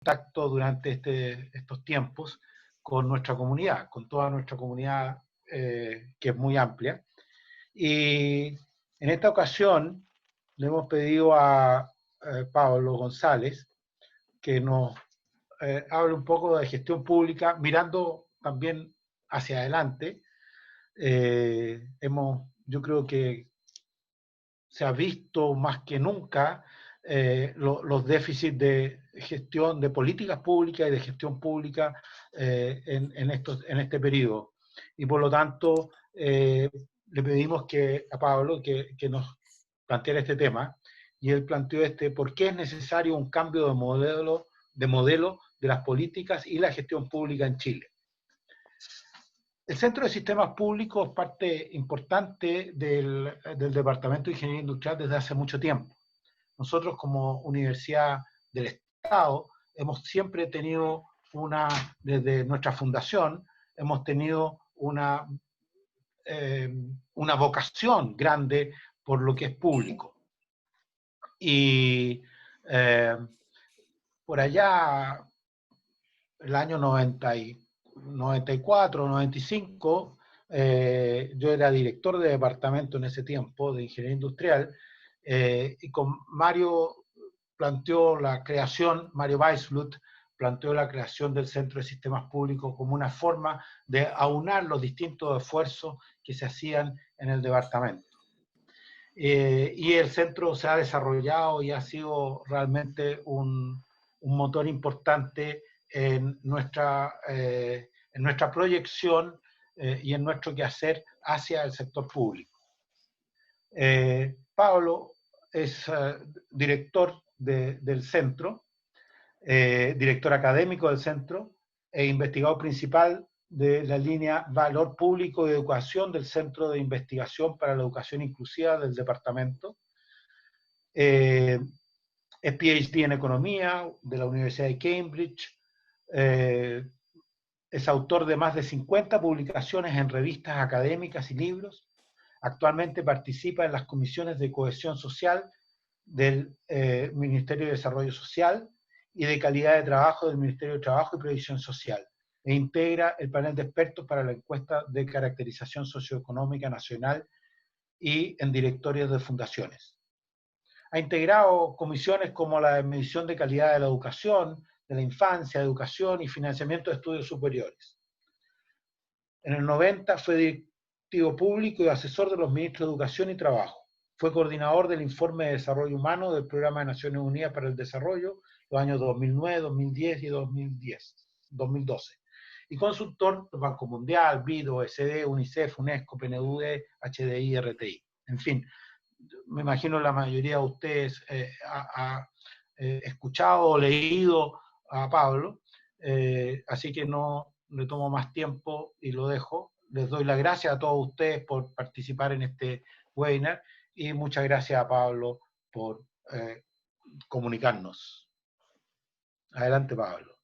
contacto durante estos tiempos con nuestra comunidad, con toda nuestra comunidad que es muy amplia. Y en esta ocasión le hemos pedido a Pablo González que nos hable un poco de gestión pública, mirando también hacia adelante. Yo creo que se ha visto más que nunca los déficits de gestión de políticas públicas y de gestión pública en este periodo. Y por lo tanto, le pedimos a Pablo que nos planteara este tema, y él planteó por qué es necesario un cambio de modelo de las políticas y la gestión pública en Chile. El Centro de Sistemas Públicos es parte importante del Departamento de Ingeniería Industrial desde hace mucho tiempo. Nosotros como Universidad del Estado hemos siempre tenido desde nuestra fundación, hemos tenido una vocación grande por lo que es público. Y por allá, el año 94, 95, yo era director de departamento en ese tiempo de Ingeniería Industrial, y con Mario Mario Weisblut planteó la creación del Centro de Sistemas Públicos como una forma de aunar los distintos esfuerzos que se hacían en el departamento. Y el centro se ha desarrollado y ha sido realmente un motor importante en nuestra proyección y en nuestro quehacer hacia el sector público. Pablo es director del centro, director académico del centro e investigador principal de la línea Valor Público y Educación del Centro de Investigación para la Educación Inclusiva del departamento. Es PhD en Economía de la Universidad de Cambridge. Es autor de más de 50 publicaciones en revistas académicas y libros. Actualmente participa en las comisiones de cohesión social del Ministerio de Desarrollo Social y de calidad de trabajo del Ministerio de Trabajo y Previsión Social, e integra el panel de expertos para la encuesta de caracterización socioeconómica nacional y en directorios de fundaciones. Ha integrado comisiones como la de medición de calidad de la educación, de la infancia, educación y financiamiento de estudios superiores. En el 90 fue directivo público y asesor de los ministros de Educación y Trabajo. Fue coordinador del Informe de Desarrollo Humano del Programa de Naciones Unidas para el Desarrollo los años 2009, 2010 y 2012. Y consultor del Banco Mundial, BID, OECD, UNICEF, UNESCO, PNUD, HDI, RTI. En fin, me imagino la mayoría de ustedes ha escuchado o leído a Pablo, así que no le tomo más tiempo y lo dejo. Les doy las gracias a todos ustedes por participar en este webinar y muchas gracias a Pablo por comunicarnos. Adelante, Pablo.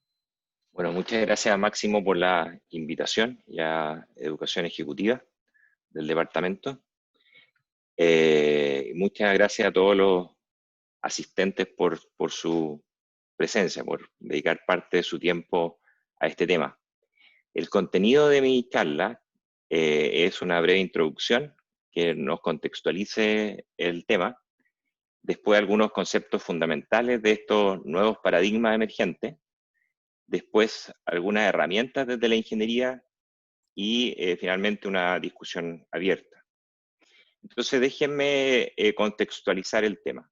Bueno, muchas gracias a Máximo por la invitación y a Educación Ejecutiva del departamento. Muchas gracias a todos los asistentes por su presencia, por dedicar parte de su tiempo a este tema. El contenido de mi charla es una breve introducción que nos contextualice el tema, después algunos conceptos fundamentales de estos nuevos paradigmas emergentes, después algunas herramientas desde la ingeniería y finalmente una discusión abierta. Entonces déjenme contextualizar el tema.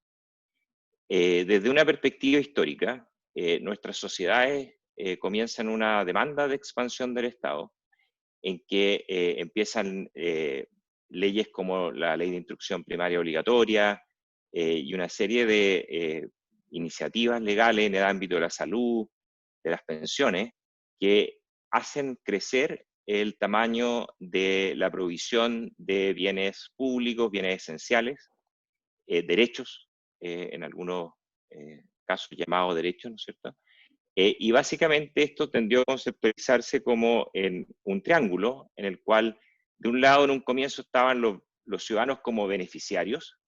Desde una perspectiva histórica, nuestras sociedades comienzan una demanda de expansión del Estado, en que empiezan leyes como la Ley de Instrucción Primaria Obligatoria y una serie de iniciativas legales en el ámbito de la salud, de las pensiones, que hacen crecer el tamaño de la provisión de bienes públicos, bienes esenciales, derechos, en algunos casos llamados derechos, ¿no es cierto? Y básicamente esto tendió a conceptualizarse como en un triángulo en el cual, de un lado, en un comienzo estaban los ciudadanos como beneficiarios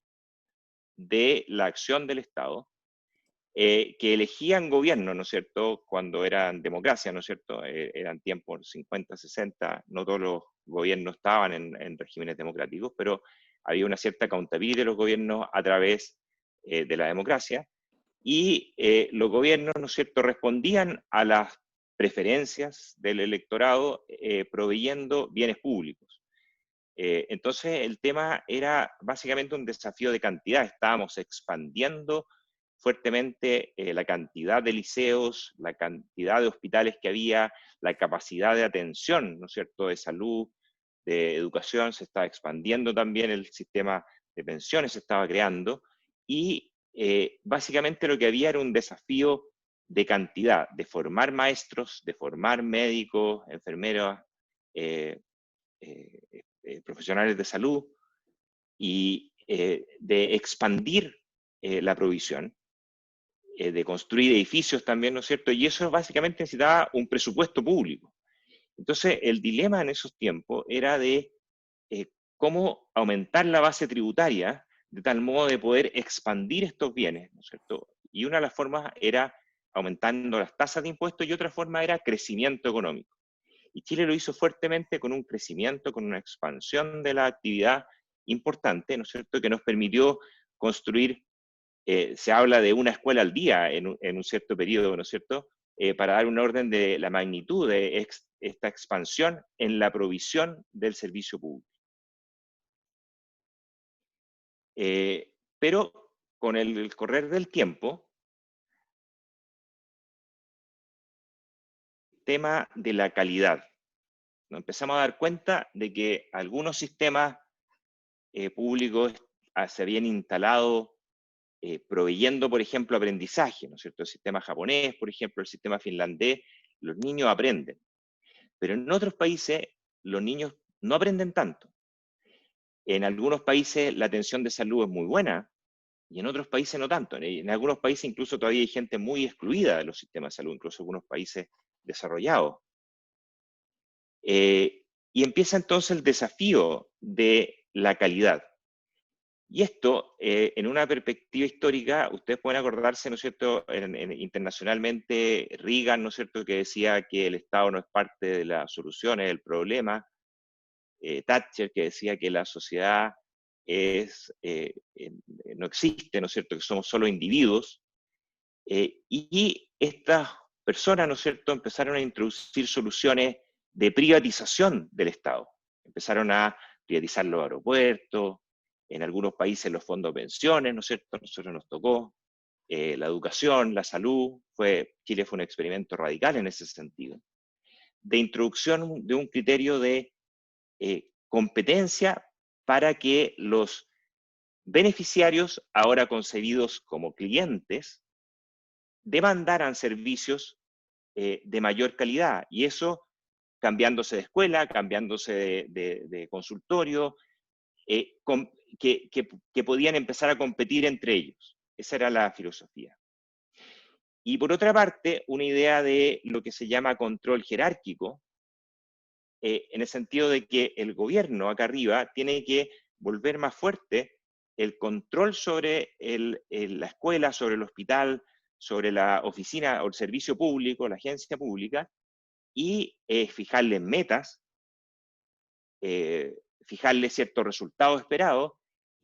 de la acción del Estado, que elegían gobierno, ¿no es cierto?, cuando eran democracia, ¿no es cierto?, eran tiempos 50, 60, no todos los gobiernos estaban en regímenes democráticos, pero había una cierta accountability de los gobiernos a través de la democracia, y los gobiernos, ¿no es cierto?, respondían a las preferencias del electorado proveyendo bienes públicos. Entonces el tema era básicamente un desafío de cantidad, estábamos expandiendo fuertemente la cantidad de liceos, la cantidad de hospitales que había, la capacidad de atención, ¿no es cierto?, de salud, de educación, se estaba expandiendo también, el sistema de pensiones se estaba creando, y básicamente lo que había era un desafío de cantidad, de formar maestros, de formar médicos, enfermeras, profesionales de salud, y de expandir la provisión, de construir edificios también, ¿no es cierto? Y eso básicamente necesitaba un presupuesto público. Entonces, el dilema en esos tiempos era de cómo aumentar la base tributaria de tal modo de poder expandir estos bienes, ¿no es cierto? Y una de las formas era aumentando las tasas de impuestos y otra forma era crecimiento económico. Y Chile lo hizo fuertemente con un crecimiento, con una expansión de la actividad importante, ¿no es cierto?, que nos permitió construir, se habla de una escuela al día en un cierto periodo, ¿no es cierto?, para dar un orden de la magnitud de esta expansión en la provisión del servicio público. Pero con el correr del tiempo, el tema de la calidad. Nos empezamos a dar cuenta de que algunos sistemas públicos se habían instalado proveyendo, por ejemplo, aprendizaje, ¿no es cierto? El sistema japonés, por ejemplo, el sistema finlandés, los niños aprenden. Pero en otros países los niños no aprenden tanto. En algunos países la atención de salud es muy buena y en otros países no tanto. En algunos países incluso todavía hay gente muy excluida de los sistemas de salud, incluso algunos países desarrollados. Y empieza entonces el desafío de la calidad. Y esto, en una perspectiva histórica, ustedes pueden acordarse, ¿no es cierto?, internacionalmente, Reagan, ¿no es cierto?, que decía que el Estado no es parte de las soluciones, del problema. Thatcher, que decía que la sociedad no existe, ¿no es cierto?, que somos solo individuos. Y estas personas, ¿no es cierto?, empezaron a introducir soluciones de privatización del Estado. Empezaron a privatizar los aeropuertos, en algunos países los fondos de pensiones, ¿no es cierto?, a nosotros nos tocó, la educación, la salud, Chile fue un experimento radical en ese sentido, de introducción de un criterio de competencia para que los beneficiarios, ahora concebidos como clientes, demandaran servicios de mayor calidad, y eso cambiándose de escuela, cambiándose de consultorio, que podían empezar a competir entre ellos. Esa era la filosofía. Y por otra parte, una idea de lo que se llama control jerárquico, en el sentido de que el gobierno acá arriba tiene que volver más fuerte el control sobre la escuela, sobre el hospital, sobre la oficina o el servicio público, la agencia pública, y fijarle metas, fijarle ciertos resultados esperados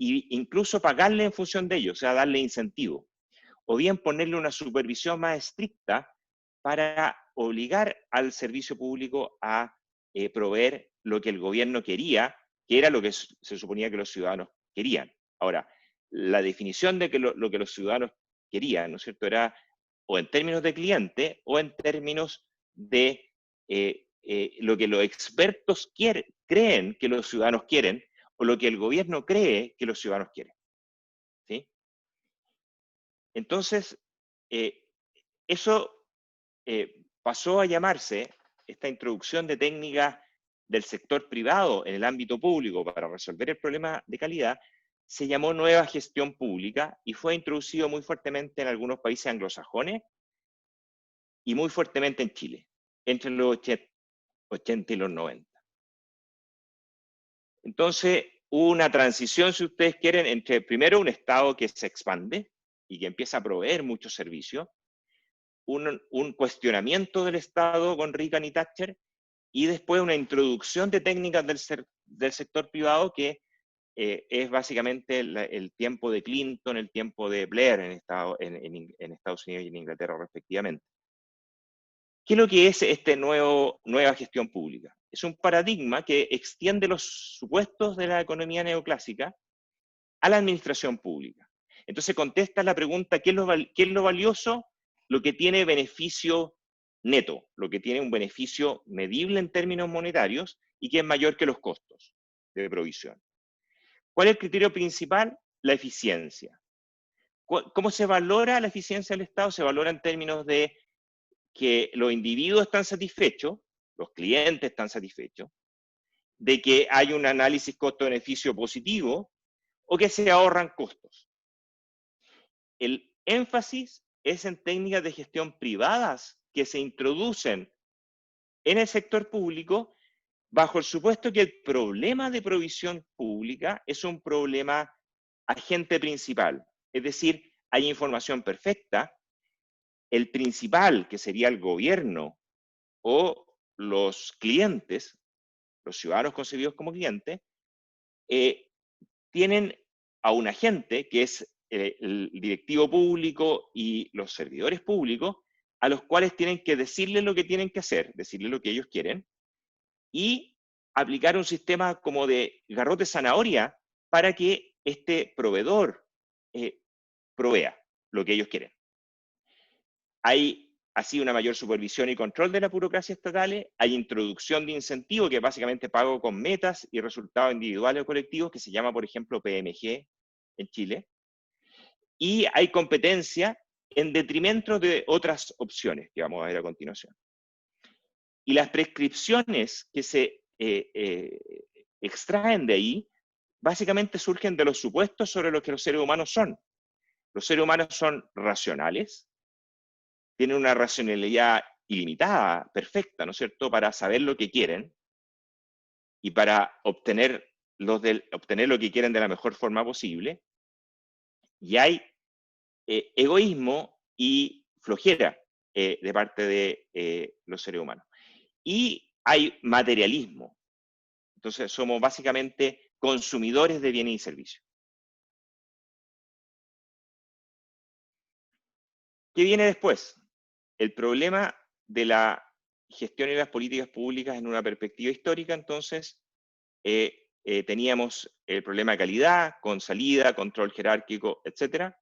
e incluso pagarle en función de ello, o sea, darle incentivo. O bien ponerle una supervisión más estricta para obligar al servicio público a proveer lo que el gobierno quería, que era lo que se suponía que los ciudadanos querían. Ahora, la definición de que lo que los ciudadanos querían, ¿no es cierto?, era o en términos de cliente o en términos de lo que los expertos creen que los ciudadanos quieren o lo que el gobierno cree que los ciudadanos quieren. ¿Sí? Entonces, eso pasó a llamarse, esta introducción de técnicas del sector privado en el ámbito público para resolver el problema de calidad, se llamó nueva gestión pública y fue introducido muy fuertemente en algunos países anglosajones y muy fuertemente en Chile, entre los 80 y los 90. Entonces, hubo una transición, si ustedes quieren, entre primero un Estado que se expande y que empieza a proveer muchos servicios, un cuestionamiento del Estado con Reagan y Thatcher, y después una introducción de técnicas del sector privado que es básicamente el tiempo de Clinton, el tiempo de Blair en Estados Unidos y en Inglaterra respectivamente. ¿Qué es lo que es nueva gestión pública? Es un paradigma que extiende los supuestos de la economía neoclásica a la administración pública. Entonces contesta la pregunta, ¿qué es lo valioso? Lo que tiene beneficio neto, lo que tiene un beneficio medible en términos monetarios y que es mayor que los costos de provisión. ¿Cuál es el criterio principal? La eficiencia. ¿Cómo se valora la eficiencia del Estado? Se valora en términos de que los individuos están satisfechos, los clientes están satisfechos, de que hay un análisis costo-beneficio positivo o que se ahorran costos. El énfasis es en técnicas de gestión privadas que se introducen en el sector público bajo el supuesto que el problema de provisión pública es un problema agente principal. Es decir, hay información perfecta, el principal, que sería el gobierno o los clientes, los ciudadanos concebidos como clientes, tienen a un agente, que es el directivo público y los servidores públicos, a los cuales tienen que decirles lo que tienen que hacer, decirles lo que ellos quieren, y aplicar un sistema como de garrote zanahoria para que este proveedor provea lo que ellos quieren. Hay así una mayor supervisión y control de la burocracia estatal, hay introducción de incentivos, que es básicamente pago con metas y resultados individuales o colectivos, que se llama, por ejemplo, PMG en Chile, y hay competencia en detrimento de otras opciones que vamos a ver a continuación. Y las prescripciones que se extraen de ahí, básicamente surgen de los supuestos sobre los que los seres humanos son. Los seres humanos son racionales, tienen una racionalidad ilimitada, perfecta, ¿no es cierto?, para saber lo que quieren y para obtener lo que quieren de la mejor forma posible. Y hay egoísmo y flojera de parte de los seres humanos. Y hay materialismo. Entonces somos básicamente consumidores de bienes y servicios. ¿Qué viene después? El problema de la gestión y las políticas públicas en una perspectiva histórica, entonces, teníamos el problema de calidad, con salida, control jerárquico, etc.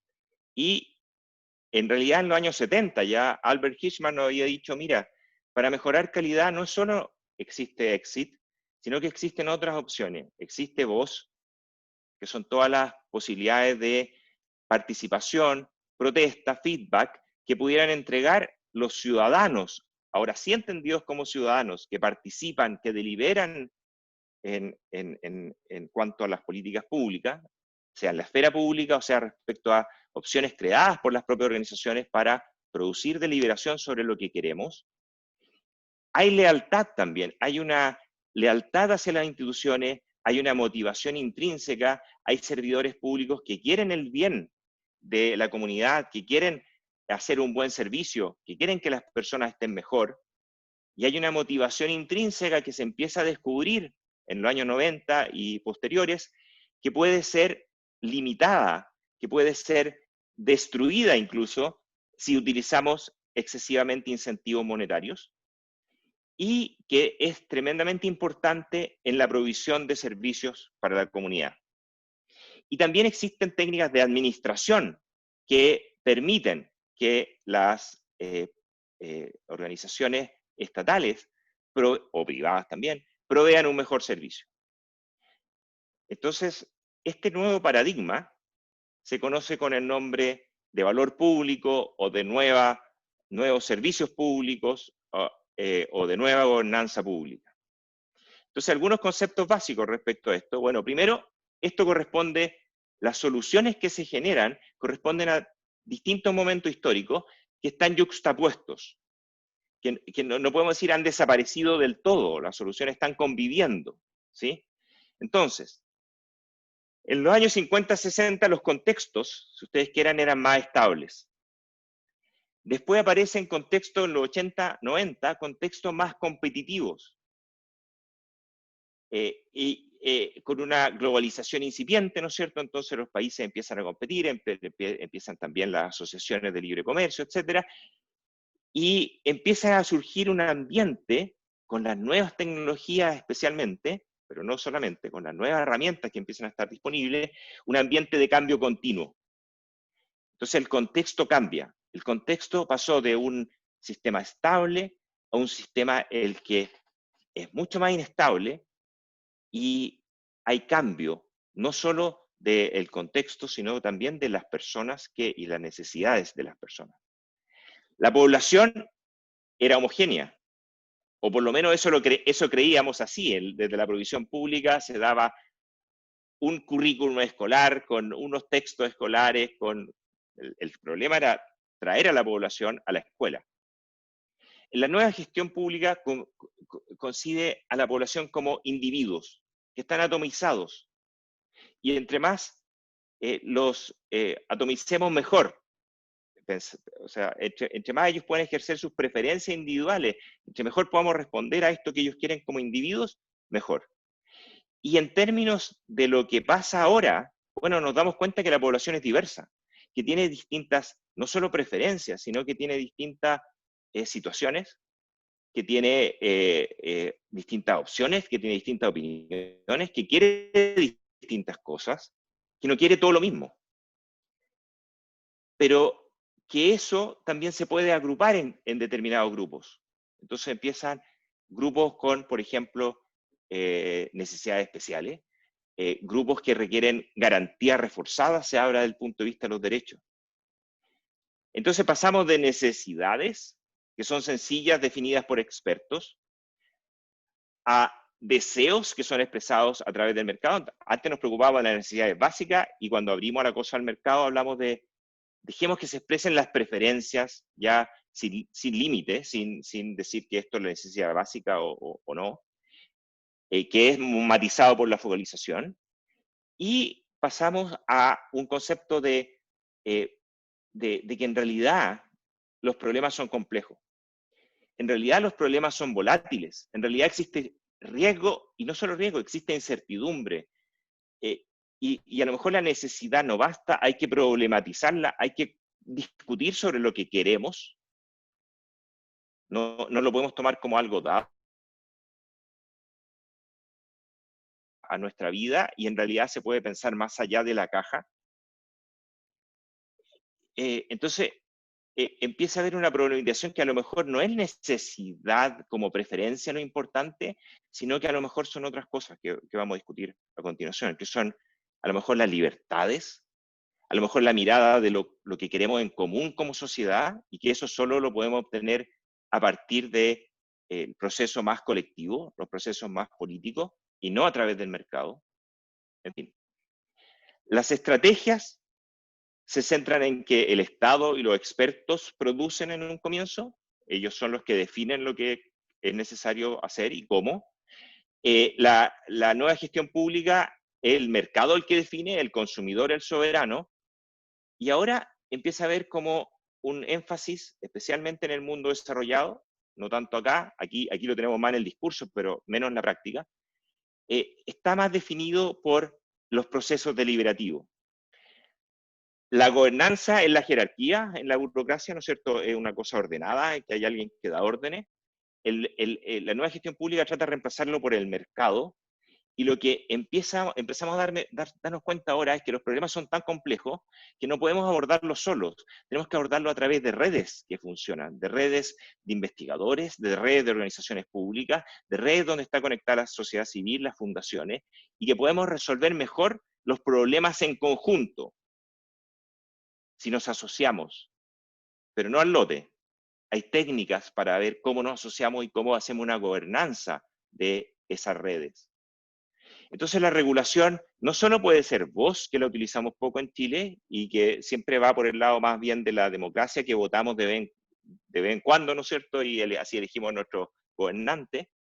Y en realidad en los años 70 ya Albert Hirschman nos había dicho, mira, para mejorar calidad no solo existe Exit, sino que existen otras opciones. Existe Voz, que son todas las posibilidades de participación, protesta, feedback, que pudieran entregar los ciudadanos, ahora sí entendidos como ciudadanos, que participan, que deliberan en cuanto a las políticas públicas, sea en la esfera pública o sea respecto a opciones creadas por las propias organizaciones para producir deliberación sobre lo que queremos. Hay lealtad también, hay una lealtad hacia las instituciones, hay una motivación intrínseca, hay servidores públicos que quieren el bien de la comunidad, que quieren hacer un buen servicio, que quieren que las personas estén mejor, y hay una motivación intrínseca que se empieza a descubrir en los años 90 y posteriores, que puede ser limitada, que puede ser destruida incluso si utilizamos excesivamente incentivos monetarios, y que es tremendamente importante en la provisión de servicios para la comunidad. Y también existen técnicas de administración que permiten que las organizaciones estatales o privadas también provean un mejor servicio. Entonces, este nuevo paradigma se conoce con el nombre de valor público o de nuevos servicios públicos o de nueva gobernanza pública. Entonces, algunos conceptos básicos respecto a esto. Bueno, primero, esto corresponde, las soluciones que se generan corresponden a distintos momentos históricos que están yuxtapuestos, que no podemos decir han desaparecido del todo, las soluciones están conviviendo, ¿sí? Entonces, En los años 50-60 los contextos, si ustedes quieran, eran más estables. Después aparecen contextos en los 80-90, contextos más competitivos. Con una globalización incipiente, ¿no es cierto? Entonces los países empiezan a competir, empiezan también las asociaciones de libre comercio, etcétera, y empieza a surgir un ambiente con las nuevas tecnologías especialmente, pero no solamente, con las nuevas herramientas que empiezan a estar disponibles, un ambiente de cambio continuo. Entonces el contexto cambia. El contexto pasó de un sistema estable a un sistema el que es mucho más inestable, y hay cambio, no solo del contexto, sino también de las personas y las necesidades de las personas. La población era homogénea, o por lo menos eso creíamos así. Desde la provisión pública se daba un currículum escolar con unos textos escolares, el problema era traer a la población a la escuela. En la nueva gestión pública concibe a la población como individuos que están atomizados, y entre más los atomicemos mejor. O sea, entre más ellos pueden ejercer sus preferencias individuales, entre mejor podamos responder a esto que ellos quieren como individuos, mejor. Y en términos de lo que pasa ahora, bueno, nos damos cuenta que la población es diversa, que tiene distintas, no solo preferencias, sino que tiene distintas situaciones, que tiene distintas opciones, que tiene distintas opiniones, que quiere distintas cosas, que no quiere todo lo mismo. Pero que eso también se puede agrupar en determinados grupos. Entonces empiezan grupos con, por ejemplo, necesidades especiales, grupos que requieren garantías reforzadas, se habla del punto de vista de los derechos. Entonces pasamos de necesidades, que son sencillas, definidas por expertos, a deseos que son expresados a través del mercado. Antes nos preocupaba las necesidades básicas, y cuando abrimos la cosa al mercado hablamos de dejemos que se expresen las preferencias ya sin límite, sin decir que esto es la necesidad básica o no, que es matizado por la focalización. Y pasamos a un concepto de que en realidad los problemas son complejos. En realidad los problemas son volátiles. En realidad existe riesgo, y no solo riesgo, existe incertidumbre. Y a lo mejor la necesidad no basta, hay que problematizarla, hay que discutir sobre lo que queremos. No lo podemos tomar como algo dado a nuestra vida, y en realidad se puede pensar más allá de la caja. Entonces, empieza a haber una problematización que a lo mejor no es necesidad como preferencia lo importante, sino que a lo mejor son otras cosas que vamos a discutir a continuación, que son a lo mejor las libertades, a lo mejor la mirada de lo que queremos en común como sociedad, y que eso solo lo podemos obtener a partir del proceso más colectivo, los procesos más políticos, y no a través del mercado. En fin. Las estrategias se centran en que el Estado y los expertos producen en un comienzo. Ellos son los que definen lo que es necesario hacer y cómo. La nueva gestión pública, el mercado el que define, el consumidor el soberano. Y ahora empieza a haber como un énfasis, especialmente en el mundo desarrollado, no tanto acá, aquí lo tenemos más en el discurso, pero menos en la práctica, está más definido por los procesos deliberativos. La gobernanza es la jerarquía en la burocracia, ¿no es cierto? Es una cosa ordenada, que hay alguien que da órdenes. La nueva gestión pública trata de reemplazarlo por el mercado, y lo que empezamos a darnos cuenta ahora es que los problemas son tan complejos que no podemos abordarlos solos. Tenemos que abordarlo a través de redes que funcionan, de redes de investigadores, de redes de organizaciones públicas, de redes donde está conectada la sociedad civil, las fundaciones, y que podemos resolver mejor los problemas en conjunto si nos asociamos, pero no al lote. Hay técnicas para ver cómo nos asociamos y cómo hacemos una gobernanza de esas redes. Entonces la regulación no solo puede ser voz, que la utilizamos poco en Chile y que siempre va por el lado más bien de la democracia, que votamos de vez en cuando, ¿no es cierto? Y así elegimos a nuestro gobernante.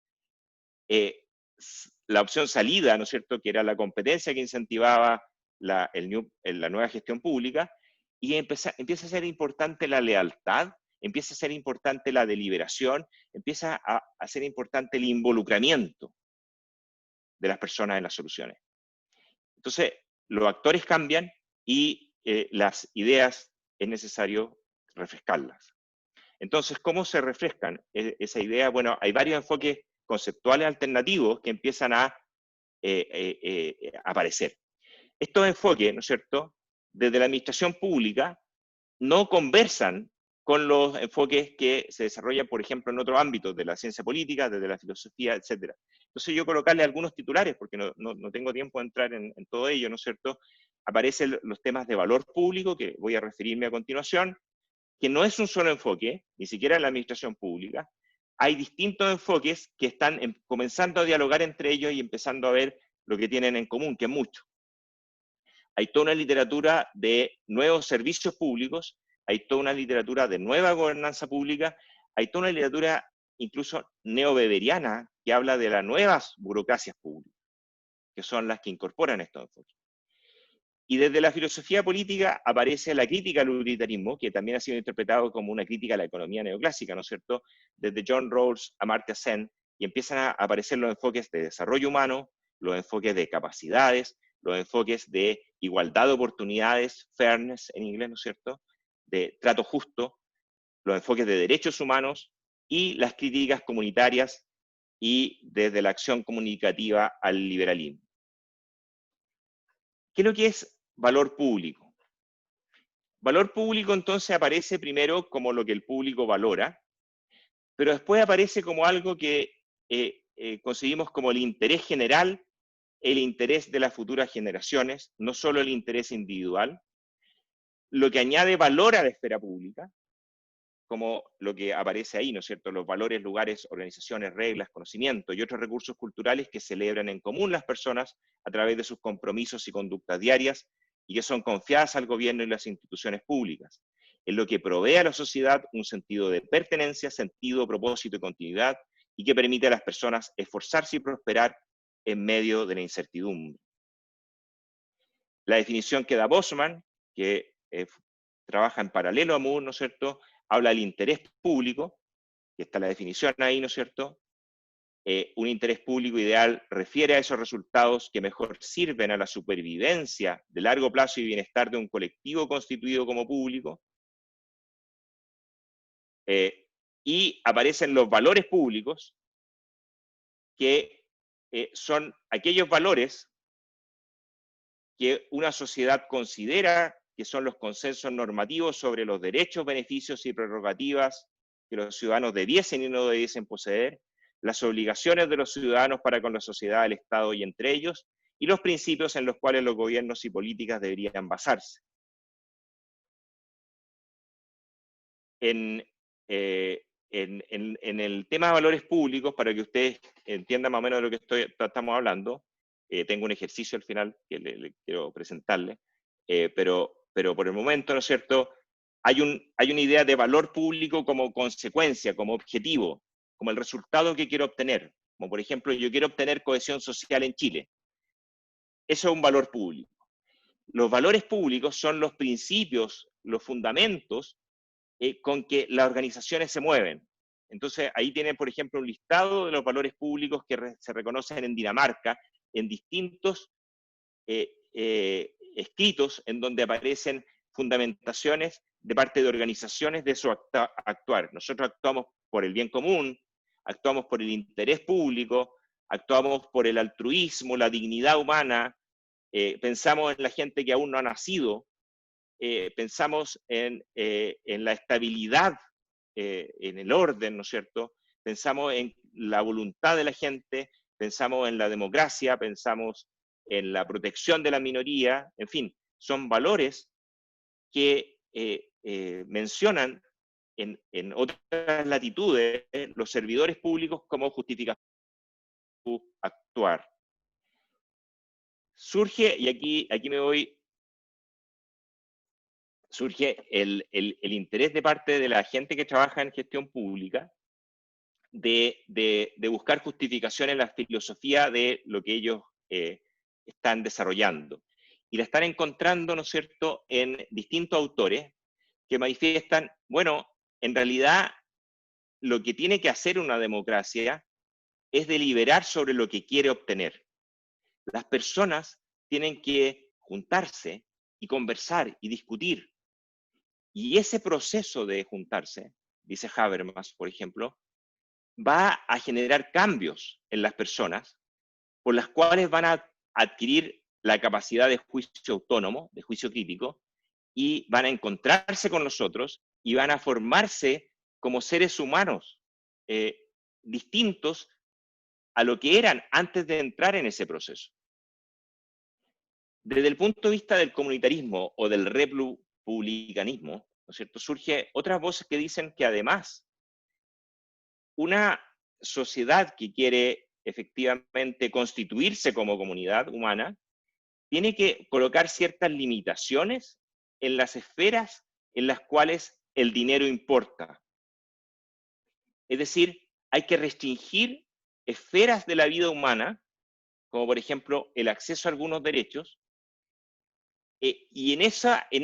La opción salida, ¿no es cierto?, que era la competencia que incentivaba la nueva gestión pública, y empieza a ser importante la lealtad, empieza a ser importante la deliberación, empieza a ser importante el involucramiento de las personas en las soluciones. Entonces, los actores cambian y las ideas es necesario refrescarlas. Entonces, ¿cómo se refrescan esa idea? Bueno, hay varios enfoques conceptuales alternativos que empiezan a aparecer. Estos enfoques, ¿no es cierto?, desde la administración pública no conversan con los enfoques que se desarrollan, por ejemplo, en otros ámbitos de la ciencia política, desde la filosofía, etc. Entonces yo colocarle algunos titulares, porque no tengo tiempo de entrar en todo ello, ¿no es cierto? Aparecen los temas de valor público, que voy a referirme a continuación, que no es un solo enfoque, ni siquiera en la administración pública. Hay distintos enfoques que están comenzando a dialogar entre ellos y empezando a ver lo que tienen en común, que es mucho. Hay toda una literatura de nuevos servicios públicos, hay toda una literatura de nueva gobernanza pública, hay toda una literatura incluso neoweberiana que habla de las nuevas burocracias públicas, que son las que incorporan estos enfoques. Y desde la filosofía política aparece la crítica al utilitarismo, que también ha sido interpretado como una crítica a la economía neoclásica, ¿no es cierto? Desde John Rawls a Amartya Sen, y empiezan a aparecer los enfoques de desarrollo humano, los enfoques de capacidades, los enfoques de igualdad de oportunidades, fairness en inglés, ¿no es cierto?, de trato justo, los enfoques de derechos humanos y las críticas comunitarias y desde la acción comunicativa al liberalismo. ¿Qué es lo que es valor público? Valor público entonces aparece primero como lo que el público valora, pero después aparece como algo que concebimos como el interés general, el interés de las futuras generaciones, no solo el interés individual, lo que añade valor a la esfera pública, como lo que aparece ahí, ¿no es cierto? Los valores, lugares, organizaciones, reglas, conocimiento y otros recursos culturales que celebran en común las personas a través de sus compromisos y conductas diarias y que son confiadas al gobierno y las instituciones públicas, en lo que provee a la sociedad un sentido de pertenencia, sentido, propósito y continuidad, y que permite a las personas esforzarse y prosperar en medio de la incertidumbre. La definición que da Bosman, que trabaja en paralelo a Moore, ¿no es cierto?, habla del interés público, que está la definición ahí, ¿no es cierto? Un interés público ideal refiere a esos resultados que mejor sirven a la supervivencia de largo plazo y bienestar de un colectivo constituido como público. Y aparecen los valores públicos, que son aquellos valores que una sociedad considera que son los consensos normativos sobre los derechos, beneficios y prerrogativas que los ciudadanos debiesen y no debiesen poseer, las obligaciones de los ciudadanos para con la sociedad, el Estado y entre ellos, y los principios en los cuales los gobiernos y políticas deberían basarse. En el tema de valores públicos, para que ustedes entiendan más o menos de lo que estamos hablando, tengo un ejercicio al final que le quiero presentarle, pero por el momento, ¿no es cierto?, hay una idea de valor público como consecuencia, como objetivo, como el resultado que quiero obtener. Como por ejemplo, yo quiero obtener cohesión social en Chile. Eso es un valor público. Los valores públicos son los principios, los fundamentos con que las organizaciones se mueven. Entonces, ahí tienen, por ejemplo, un listado de los valores públicos que se reconocen en Dinamarca, en distintos escritos en donde aparecen fundamentaciones de parte de organizaciones de su actuar. Nosotros actuamos por el bien común, actuamos por el interés público, actuamos por el altruismo, la dignidad humana, pensamos en la gente que aún no ha nacido, pensamos en la estabilidad, en el orden, ¿no es cierto? Pensamos en la voluntad de la gente, pensamos en la democracia, pensamos en la protección de la minoría, en fin, son valores que mencionan en otras latitudes los servidores públicos como justificación de su actuar. Surge, y aquí me voy, surge el interés de parte de la gente que trabaja en gestión pública de buscar justificación en la filosofía de lo que ellos están desarrollando. y la están encontrando, ¿no es cierto?, en distintos autores que manifiestan, bueno, en realidad lo que tiene que hacer una democracia es deliberar sobre lo que quiere obtener. Las personas tienen que juntarse y conversar y discutir. Y ese proceso de juntarse, dice Habermas, por ejemplo, va a generar cambios en las personas por las cuales van a adquirir la capacidad de juicio autónomo, de juicio crítico, y van a encontrarse con nosotros y van a formarse como seres humanos distintos a lo que eran antes de entrar en ese proceso. Desde el punto de vista del comunitarismo o del republicanismo, ¿no es cierto?, surge otras voces que dicen que además una sociedad que quiere efectivamente constituirse como comunidad humana tiene que colocar ciertas limitaciones en las esferas en las cuales el dinero importa. Es decir, hay que restringir esferas de la vida humana, como por ejemplo el acceso a algunos derechos, y en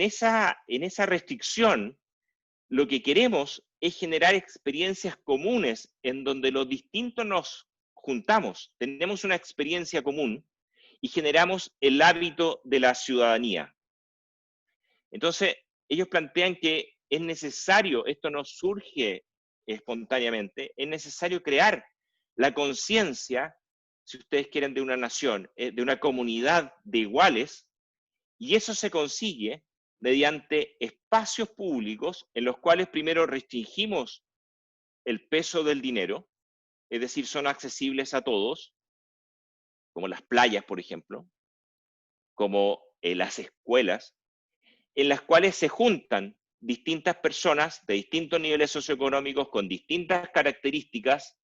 esa restricción lo que queremos es generar experiencias comunes en donde los distintos nos juntamos, tenemos una experiencia común y generamos el hábito de la ciudadanía. Entonces, ellos plantean que es necesario, esto no surge espontáneamente, es necesario crear la conciencia, si ustedes quieren, de una nación, de una comunidad de iguales, y eso se consigue mediante espacios públicos en los cuales primero restringimos el peso del dinero, es decir, son accesibles a todos, como las playas, por ejemplo, como las escuelas, en las cuales se juntan distintas personas de distintos niveles socioeconómicos con distintas características,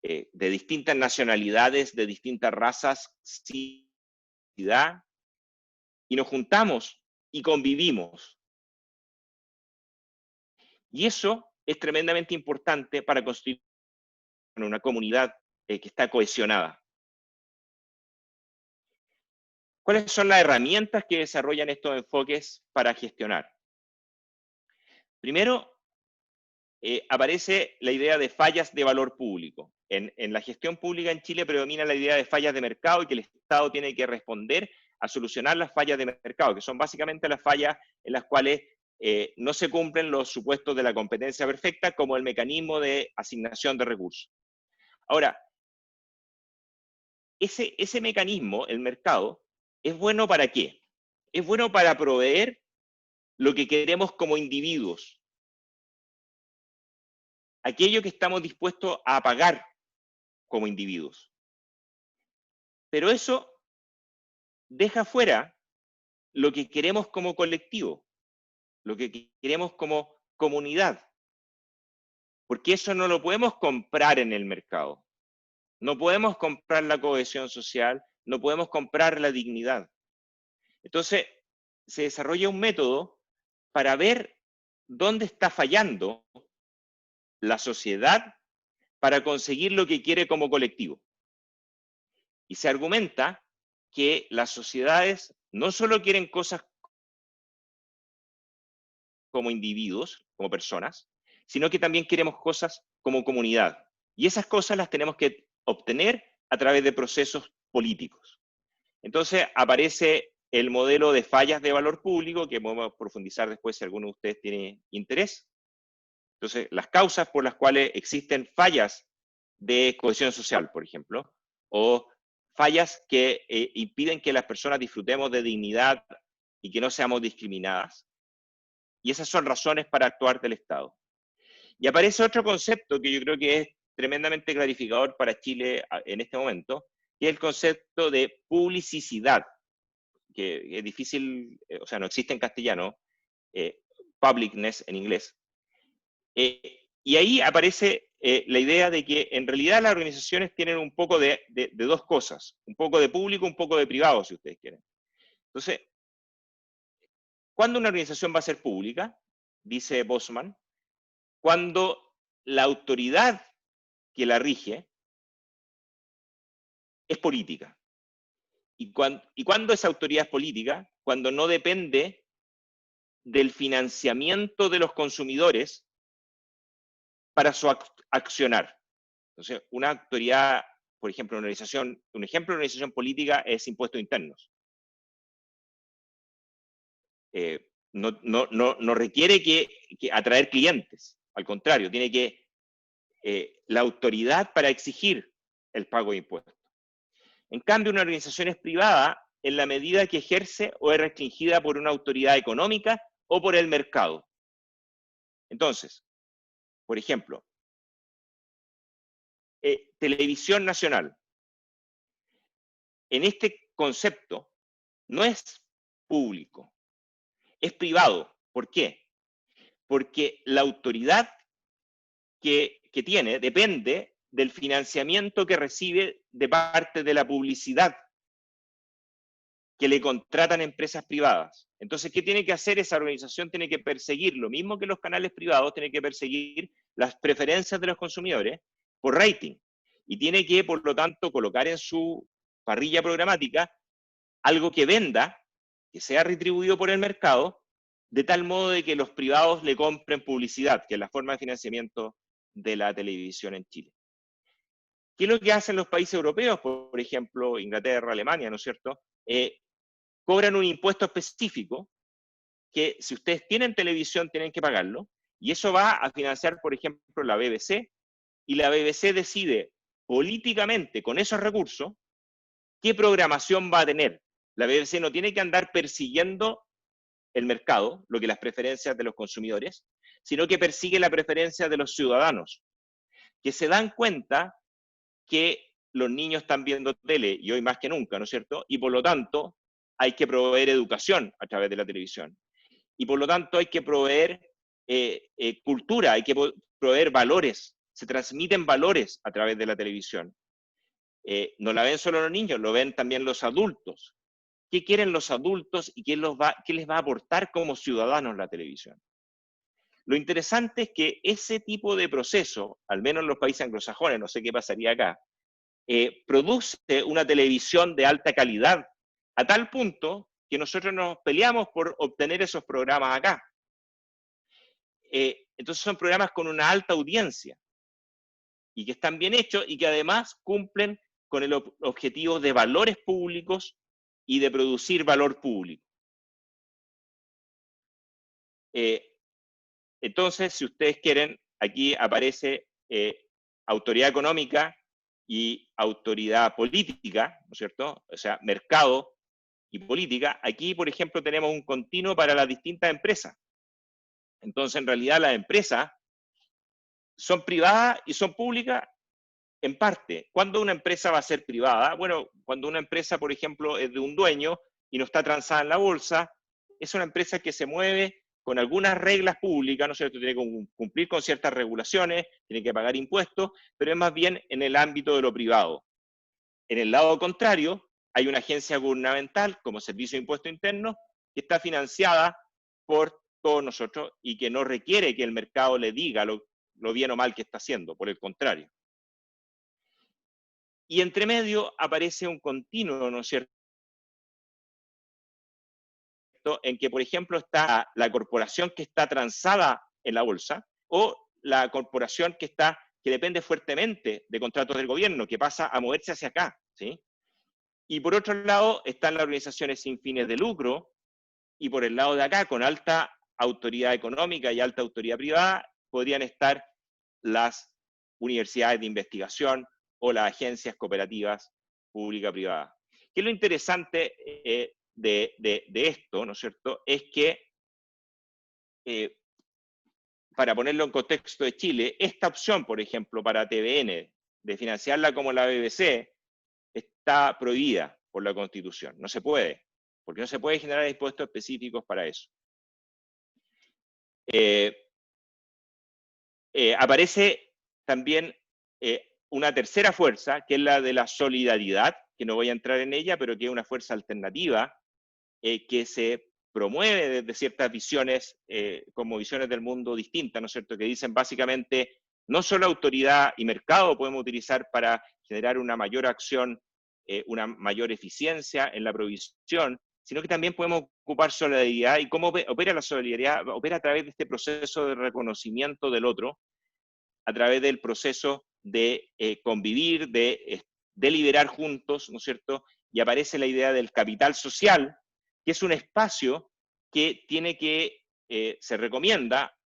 de distintas nacionalidades, de distintas razas, ciudad, y nos juntamos y convivimos. Y eso es tremendamente importante para construir una comunidad que está cohesionada. ¿Cuáles son las herramientas que desarrollan estos enfoques para gestionar? Primero, aparece la idea de fallas de valor público. En la gestión pública en Chile predomina la idea de fallas de mercado y que el Estado tiene que responder a solucionar las fallas de mercado, que son básicamente las fallas en las cuales no se cumplen los supuestos de la competencia perfecta, como el mecanismo de asignación de recursos. Ahora, ese mecanismo, el mercado, ¿es bueno para qué? Es bueno para proveer lo que queremos como individuos, aquello que estamos dispuestos a pagar como individuos. Pero eso deja fuera lo que queremos como colectivo, lo que queremos como comunidad, porque eso no lo podemos comprar en el mercado. No podemos comprar la cohesión social, no podemos comprar la dignidad. Entonces, se desarrolla un método para ver dónde está fallando la sociedad para conseguir lo que quiere como colectivo. Y se argumenta que las sociedades no solo quieren cosas como individuos, como personas, sino que también queremos cosas como comunidad. Y esas cosas las tenemos que obtener a través de procesos políticos. Entonces aparece el modelo de fallas de valor público, que podemos profundizar después si alguno de ustedes tiene interés. Entonces, las causas por las cuales existen fallas de cohesión social, por ejemplo, o fallas que impiden que las personas disfrutemos de dignidad y que no seamos discriminadas. Y esas son razones para actuar del Estado. Y aparece otro concepto que yo creo que es tremendamente clarificador para Chile en este momento, que es el concepto de publicidad, que es difícil, o sea, no existe en castellano, publicness en inglés. Y ahí aparece la idea de que en realidad las organizaciones tienen un poco de dos cosas, un poco de público, un poco de privado, si ustedes quieren. Entonces, ¿cuándo una organización va a ser pública? Dice Bosman, cuando la autoridad que la rige es política. ¿Y cuándo esa autoridad es política? Cuando no depende del financiamiento de los consumidores para su accionar. Entonces, una autoridad, por ejemplo, un ejemplo de organización política es impuestos internos. No requiere que atraer clientes, al contrario, tiene que la autoridad para exigir el pago de impuestos. En cambio, una organización es privada en la medida que ejerce o es restringida por una autoridad económica o por el mercado. Entonces, por ejemplo, Televisión Nacional. En este concepto no es público, es privado. ¿Por qué? Porque la autoridad que tiene depende del financiamiento que recibe de parte de la publicidad que le contratan empresas privadas. Entonces, ¿qué tiene que hacer esa organización? Tiene que perseguir, lo mismo que los canales privados, tiene que perseguir las preferencias de los consumidores por rating. Y tiene que, por lo tanto, colocar en su parrilla programática algo que venda, que sea retribuido por el mercado, de tal modo de que los privados le compren publicidad, que es la forma de financiamiento de la televisión en Chile. ¿Qué es lo que hacen los países europeos? Por ejemplo, Inglaterra, Alemania, ¿no es cierto? Cobran un impuesto específico que si ustedes tienen televisión tienen que pagarlo, y eso va a financiar, por ejemplo, la BBC, y la BBC decide políticamente con esos recursos qué programación va a tener. La BBC no tiene que andar persiguiendo el mercado, lo que las preferencias de los consumidores, sino que persigue la preferencia de los ciudadanos, que se dan cuenta que los niños están viendo tele, y hoy más que nunca, ¿no es cierto? Y por lo tanto, hay que proveer educación a través de la televisión. Y por lo tanto, hay que proveer cultura, hay que proveer valores. Se transmiten valores a través de la televisión. No la ven solo los niños, lo ven también los adultos. ¿Qué quieren los adultos y qué les va a aportar como ciudadanos la televisión? Lo interesante es que ese tipo de proceso, al menos en los países anglosajones, no sé qué pasaría acá, produce una televisión de alta calidad, a tal punto que nosotros nos peleamos por obtener esos programas acá. Entonces son programas con una alta audiencia y que están bien hechos y que además cumplen con el objetivo de valores públicos y de producir valor público. Entonces, si ustedes quieren, aquí aparece autoridad económica y autoridad política, ¿no es cierto? O sea, mercado y política. Aquí, por ejemplo, tenemos un continuo para las distintas empresas. Entonces, en realidad, las empresas son privadas y son públicas en parte. ¿Cuándo una empresa va a ser privada? Bueno, cuando una empresa, por ejemplo, es de un dueño y no está transada en la bolsa, es una empresa que se mueve con algunas reglas públicas, ¿no es cierto? Tiene que cumplir con ciertas regulaciones, tiene que pagar impuestos, pero es más bien en el ámbito de lo privado. En el lado contrario, hay una agencia gubernamental como Servicio de Impuestos Internos que está financiada por todos nosotros y que no requiere que el mercado le diga lo bien o mal que está haciendo, por el contrario. Y entre medio aparece un continuo, ¿no es cierto?, en que, por ejemplo, está la corporación que está transada en la bolsa o la corporación que depende fuertemente de contratos del gobierno, que pasa a moverse hacia acá, ¿sí? Y por otro lado están las organizaciones sin fines de lucro, y por el lado de acá, con alta autoridad económica y alta autoridad privada, podrían estar las universidades de investigación o las agencias cooperativas pública-privada. ¿Qué es lo interesante de esto, ¿no es cierto? Es que, para ponerlo en contexto de Chile, esta opción, por ejemplo, para TVN, de financiarla como la BBC, está prohibida por la Constitución. No se puede, porque no se puede generar impuestos específicos para eso. Aparece también una tercera fuerza, que es la de la solidaridad, que no voy a entrar en ella, pero que es una fuerza alternativa, que se promueve desde ciertas visiones, como visiones del mundo distintas, ¿no es cierto?, que dicen básicamente, no solo autoridad y mercado podemos utilizar para generar una mayor acción una mayor eficiencia en la provisión, sino que también podemos ocupar solidaridad. ¿Y cómo opera la solidaridad? Opera a través de este proceso de reconocimiento del otro, a través del proceso de convivir, de deliberar juntos, ¿no es cierto? Y aparece la idea del capital social, que es un espacio que tiene que, se recomienda,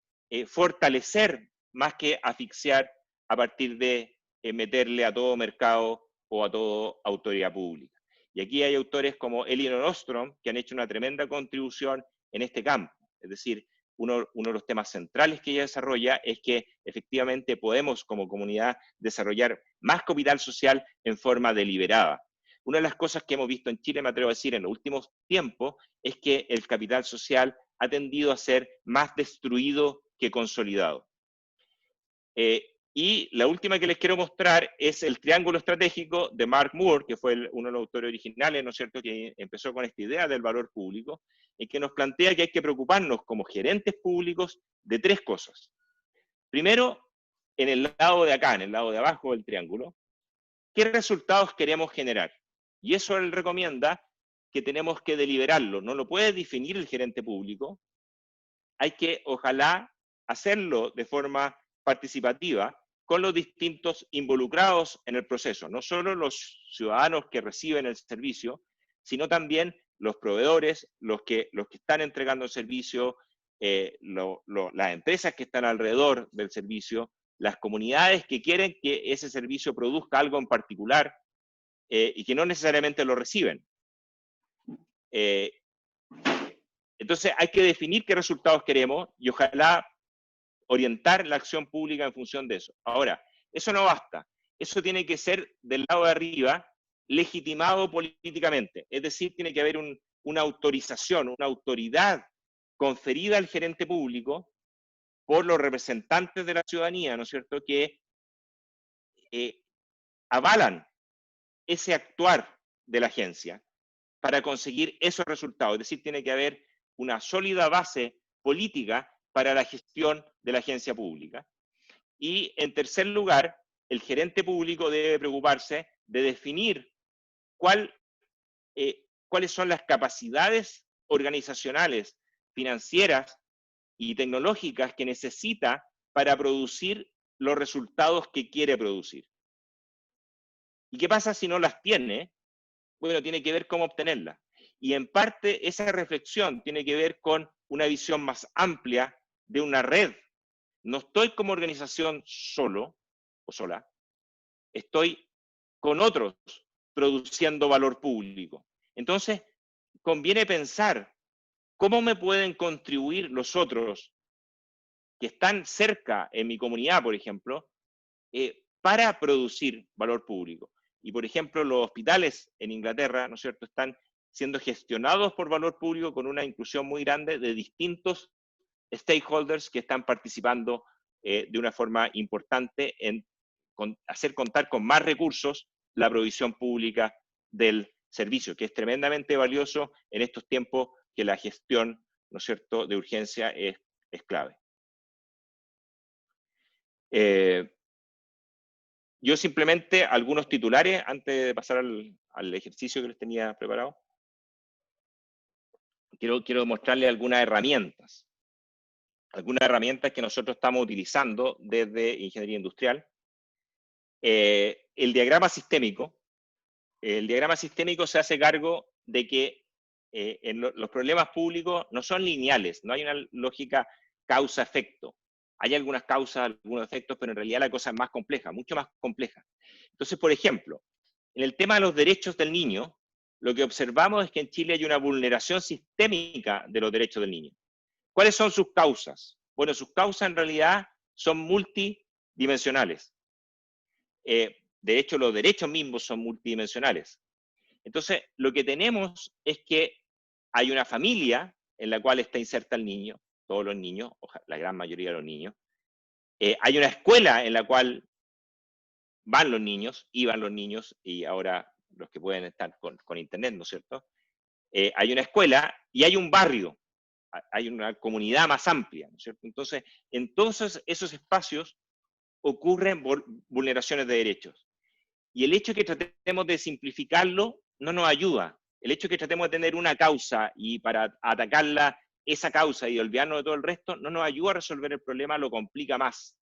fortalecer más que asfixiar a partir de meterle a todo mercado o a toda autoridad pública. Y aquí hay autores como Elinor Ostrom que han hecho una tremenda contribución en este campo. Es decir, uno de los temas centrales que ella desarrolla es que efectivamente podemos como comunidad desarrollar más capital social en forma deliberada. Una de las cosas que hemos visto en Chile, me atrevo a decir, en los últimos tiempos, es que el capital social ha tendido a ser más destruido que consolidado. Y la última que les quiero mostrar es el triángulo estratégico de Mark Moore, que fue uno de los autores originales, ¿no es cierto?, que empezó con esta idea del valor público, en que nos plantea que hay que preocuparnos como gerentes públicos de tres cosas. Primero, en el lado de acá, en el lado de abajo del triángulo, ¿qué resultados queremos generar? Y eso él recomienda que tenemos que deliberarlo. No lo puede definir el gerente público. Hay que, ojalá, hacerlo de forma participativa con los distintos involucrados en el proceso, no solo los ciudadanos que reciben el servicio, sino también los proveedores, los que están entregando el servicio, las empresas que están alrededor del servicio, las comunidades que quieren que ese servicio produzca algo en particular y que no necesariamente lo reciben. Entonces hay que definir qué resultados queremos y ojalá orientar la acción pública en función de eso. Ahora, eso no basta. Eso tiene que ser del lado de arriba legitimado políticamente. Es decir, tiene que haber una autorización, una autoridad conferida al gerente público por los representantes de la ciudadanía, ¿no es cierto?, que avalan ese actuar de la agencia para conseguir esos resultados. Es decir, tiene que haber una sólida base política para la gestión de la agencia pública. Y en tercer lugar, el gerente público debe preocuparse de definir cuáles son las capacidades organizacionales, financieras y tecnológicas que necesita para producir los resultados que quiere producir. ¿Y qué pasa si no las tiene? Bueno, tiene que ver cómo obtenerlas. Y en parte esa reflexión tiene que ver con una visión más amplia de una red. No estoy como organización solo o sola, estoy con otros produciendo valor público. Entonces, conviene pensar cómo me pueden contribuir los otros que están cerca en mi comunidad, por ejemplo, para producir valor público. Y, por ejemplo, los hospitales en Inglaterra, ¿no es cierto?, están siendo gestionados por valor público con una inclusión muy grande de distintos stakeholders que están participando de una forma importante en hacer contar con más recursos la provisión pública del servicio, que es tremendamente valioso en estos tiempos que la gestión, ¿no es cierto?, de urgencia es clave. Yo simplemente algunos titulares antes de pasar al ejercicio que les tenía preparado. Quiero mostrarles algunas herramientas que nosotros estamos utilizando desde Ingeniería Industrial. El diagrama sistémico se hace cargo de que los problemas públicos no son lineales, no hay una lógica causa-efecto. Hay algunas causas, algunos efectos, pero en realidad la cosa es más compleja, mucho más compleja. Entonces, por ejemplo, en el tema de los derechos del niño, lo que observamos es que en Chile hay una vulneración sistémica de los derechos del niño. ¿Cuáles son sus causas? Bueno, sus causas en realidad son multidimensionales. De hecho, los derechos mismos son multidimensionales. Entonces, lo que tenemos es que hay una familia en la cual está inserta el niño, todos los niños, la gran mayoría de los niños. Hay una escuela en la cual van los niños, iban los niños, y ahora los que pueden estar con internet, ¿no es cierto? Hay una escuela y hay un barrio, hay una comunidad más amplia, ¿no es cierto? Entonces, en todos esos espacios ocurren vulneraciones de derechos. Y el hecho de que tratemos de simplificarlo no nos ayuda. El hecho de que tratemos de tener una causa y para atacarla esa causa y olvidarnos de todo el resto, no nos ayuda a resolver el problema, lo complica más.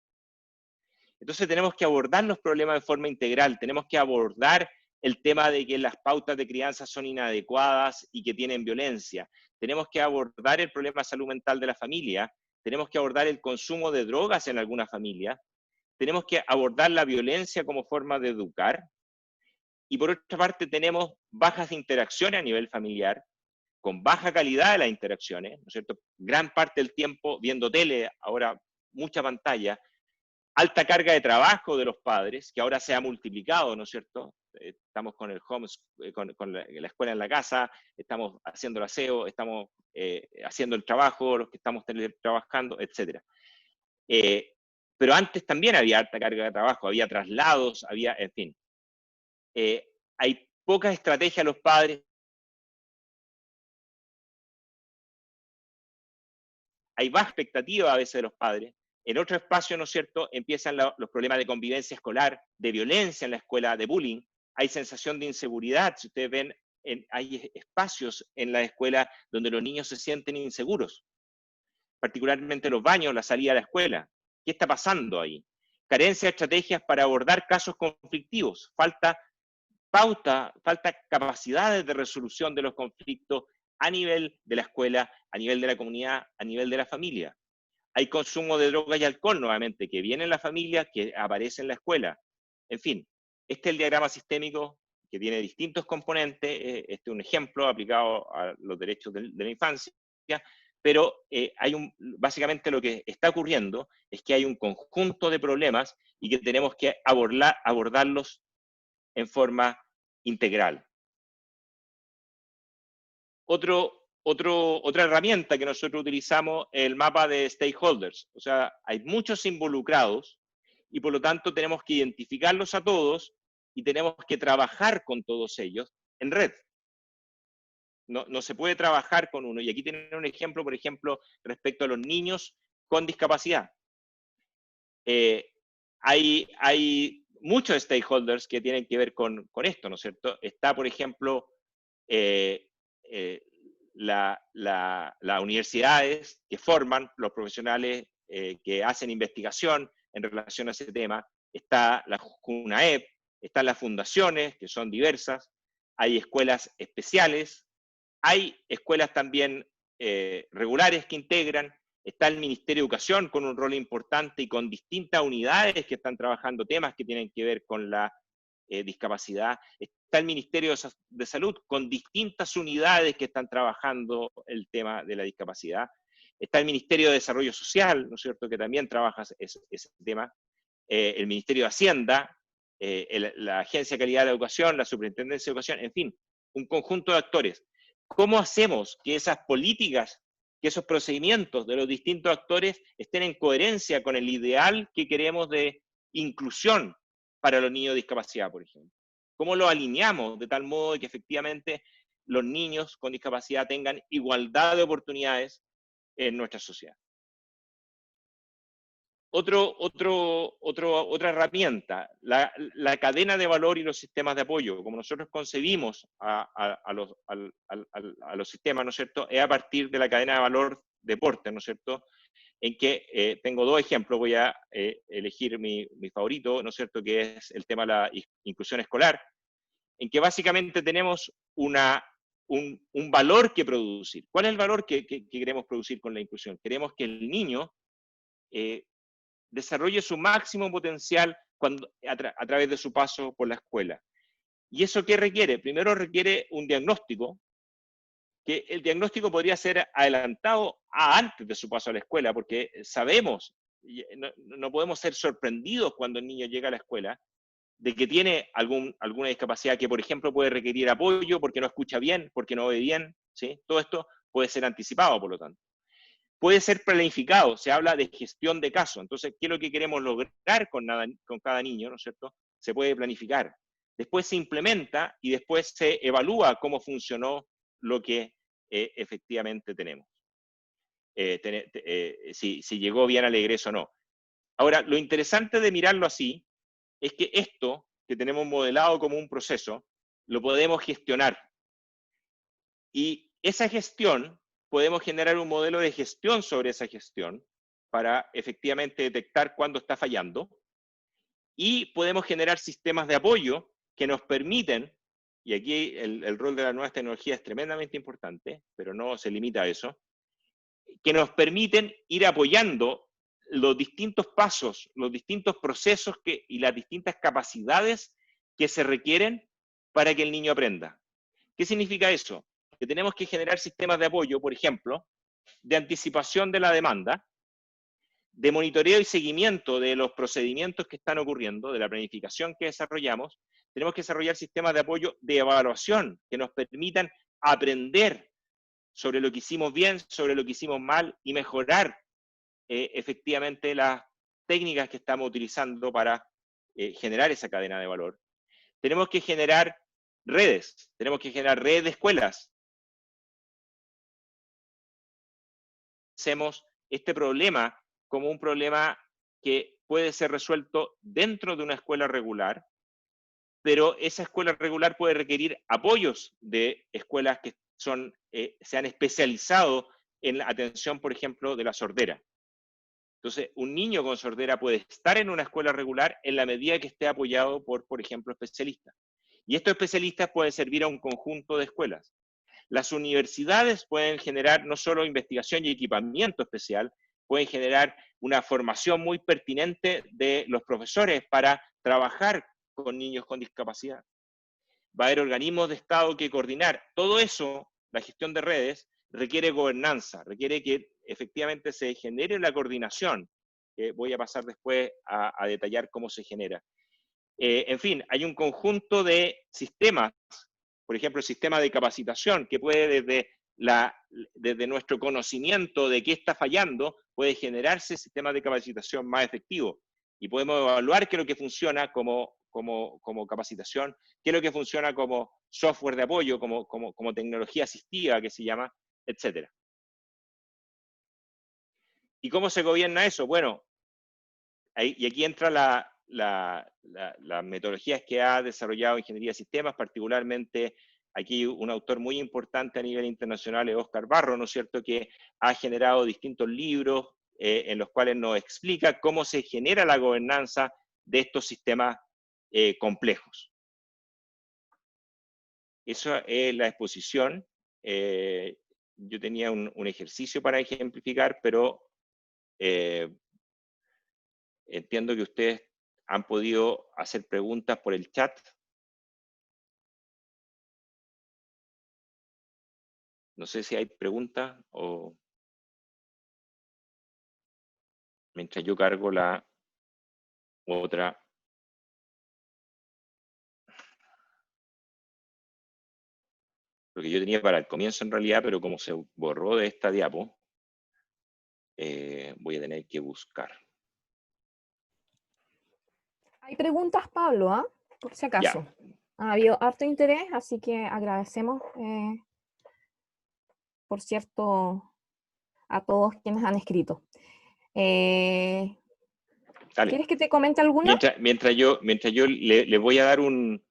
Entonces tenemos que abordar los problemas de forma integral, tenemos que abordar el tema de que las pautas de crianza son inadecuadas y que tienen violencia. Tenemos que abordar el problema de salud mental de la familia, tenemos que abordar el consumo de drogas en alguna familia, tenemos que abordar la violencia como forma de educar, y por otra parte tenemos bajas interacciones a nivel familiar, con baja calidad de las interacciones, ¿no es cierto? Gran parte del tiempo viendo tele, ahora mucha pantalla, alta carga de trabajo de los padres, que ahora se ha multiplicado, ¿no es cierto? Estamos con el con la escuela en la casa, estamos haciendo el aseo, estamos haciendo el trabajo, los que estamos trabajando, etc. Pero antes también había alta carga de trabajo, había traslados, había, en fin. Hay poca estrategia a los padres, hay baja expectativa a veces de los padres. En otro espacio, ¿no es cierto?, empiezan los problemas de convivencia escolar, de violencia en la escuela, de bullying. Hay sensación de inseguridad. Si ustedes ven, hay espacios en la escuela donde los niños se sienten inseguros, particularmente los baños, la salida a la escuela. ¿Qué está pasando ahí? Carencia de estrategias para abordar casos conflictivos. Falta pauta, falta capacidades de resolución de los conflictos a nivel de la escuela, a nivel de la comunidad, a nivel de la familia. Hay consumo de drogas y alcohol nuevamente, que viene en la familia, que aparece en la escuela. En fin, este es el diagrama sistémico que tiene distintos componentes. Este es un ejemplo aplicado a los derechos de la infancia, pero básicamente lo que está ocurriendo es que hay un conjunto de problemas y que tenemos que abordarlos en forma integral. Otra herramienta que nosotros utilizamos es el mapa de stakeholders. O sea, hay muchos involucrados y por lo tanto tenemos que identificarlos a todos y tenemos que trabajar con todos ellos en red. No se puede trabajar con uno. Y aquí tienen un ejemplo, por ejemplo, respecto a los niños con discapacidad. Hay muchos stakeholders que tienen que ver con esto, ¿no es cierto? Está, por ejemplo, las universidades que forman los profesionales que hacen investigación en relación a ese tema, está la CUNAEP, están las fundaciones, que son diversas, hay escuelas especiales, hay escuelas también regulares que integran, está el Ministerio de Educación con un rol importante y con distintas unidades que están trabajando temas que tienen que ver con la discapacidad, está el Ministerio de Salud con distintas unidades que están trabajando el tema de la discapacidad, está el Ministerio de Desarrollo Social, ¿no es cierto?, que también trabaja ese tema, el Ministerio de Hacienda, la Agencia de Calidad de la Educación, la Superintendencia de Educación, en fin, un conjunto de actores. ¿Cómo hacemos que esas políticas, que esos procedimientos de los distintos actores estén en coherencia con el ideal que queremos de inclusión para los niños de discapacidad, por ejemplo? ¿Cómo lo alineamos de tal modo que efectivamente los niños con discapacidad tengan igualdad de oportunidades en nuestra sociedad? Otra herramienta, la cadena de valor y los sistemas de apoyo. Como nosotros concebimos a los sistemas, ¿no es cierto?, es a partir de la cadena de valor deporte, ¿no es cierto?, en que tengo dos ejemplos, voy a elegir mi favorito, ¿no es cierto?, que es el tema de la inclusión escolar, en que básicamente tenemos un valor que producir. ¿Cuál es el valor que queremos producir con la inclusión? Queremos que el niño desarrolle su máximo potencial a través de su paso por la escuela. ¿Y eso qué requiere? Primero requiere un diagnóstico, que el diagnóstico podría ser adelantado antes de su paso a la escuela, porque sabemos, no podemos ser sorprendidos cuando el niño llega a la escuela, de que tiene alguna discapacidad que, por ejemplo, puede requerir apoyo porque no escucha bien, porque no ve bien, ¿sí? Todo esto puede ser anticipado, por lo tanto. Puede ser planificado, se habla de gestión de caso. Entonces, ¿qué es lo que queremos lograr con cada niño, ¿no es cierto? Se puede planificar. Después se implementa y después se evalúa cómo funcionó lo que efectivamente tenemos. Si llegó bien al egreso o no. Ahora, lo interesante de mirarlo así es que esto que tenemos modelado como un proceso, lo podemos gestionar. Y esa gestión, podemos generar un modelo de gestión sobre esa gestión para efectivamente detectar cuándo está fallando. Y podemos generar sistemas de apoyo que nos permiten, y aquí el rol de las nuevas tecnologías es tremendamente importante, pero no se limita a eso, que nos permiten ir apoyando los distintos pasos, los distintos procesos y las distintas capacidades que se requieren para que el niño aprenda. ¿Qué significa eso? Que tenemos que generar sistemas de apoyo, por ejemplo, de anticipación de la demanda, de monitoreo y seguimiento de los procedimientos que están ocurriendo, de la planificación que desarrollamos. Tenemos que desarrollar sistemas de apoyo de evaluación que nos permitan aprender sobre lo que hicimos bien, sobre lo que hicimos mal y mejorar efectivamente las técnicas que estamos utilizando para generar esa cadena de valor. Tenemos que generar redes de escuelas. Hacemos este problema como un problema que puede ser resuelto dentro de una escuela regular, pero esa escuela regular puede requerir apoyos de escuelas que se han especializado en la atención, por ejemplo, de la sordera. Entonces, un niño con sordera puede estar en una escuela regular en la medida que esté apoyado por ejemplo, especialistas. Y estos especialistas pueden servir a un conjunto de escuelas. Las universidades pueden generar no solo investigación y equipamiento especial, pueden generar una formación muy pertinente de los profesores para trabajar con niños con discapacidad. Va a haber organismos de Estado que coordinar. Todo eso, la gestión de redes, requiere gobernanza, requiere que efectivamente se genere la coordinación. Voy a pasar después a detallar cómo se genera. En fin, hay un conjunto de sistemas, por ejemplo, el sistema de capacitación, que puede desde nuestro conocimiento de qué está fallando, puede generarse sistemas de capacitación más efectivos. Y podemos evaluar qué es lo que funciona como capacitación, qué es lo que funciona como software de apoyo, como tecnología asistiva, que se llama, etc. ¿Y cómo se gobierna eso? Bueno, y aquí entra las metodologías que ha desarrollado Ingeniería de Sistemas, particularmente aquí un autor muy importante a nivel internacional es Oscar Barro, ¿no es cierto?, que ha generado distintos libros en los cuales nos explica cómo se genera la gobernanza de estos sistemas complejos. Eso es la exposición. Yo tenía un ejercicio para ejemplificar, pero entiendo que ustedes han podido hacer preguntas por el chat. No sé si hay preguntas o mientras yo cargo la otra. Lo que yo tenía para el comienzo en realidad, pero como se borró de esta diapo, voy a tener que buscar. Hay preguntas, Pablo, ¿ah? Por si acaso. Ya. Ha habido harto interés, así que agradecemos, por cierto, a todos quienes han escrito. Dale. ¿Quieres que te comente alguna? Mientras yo le voy a dar un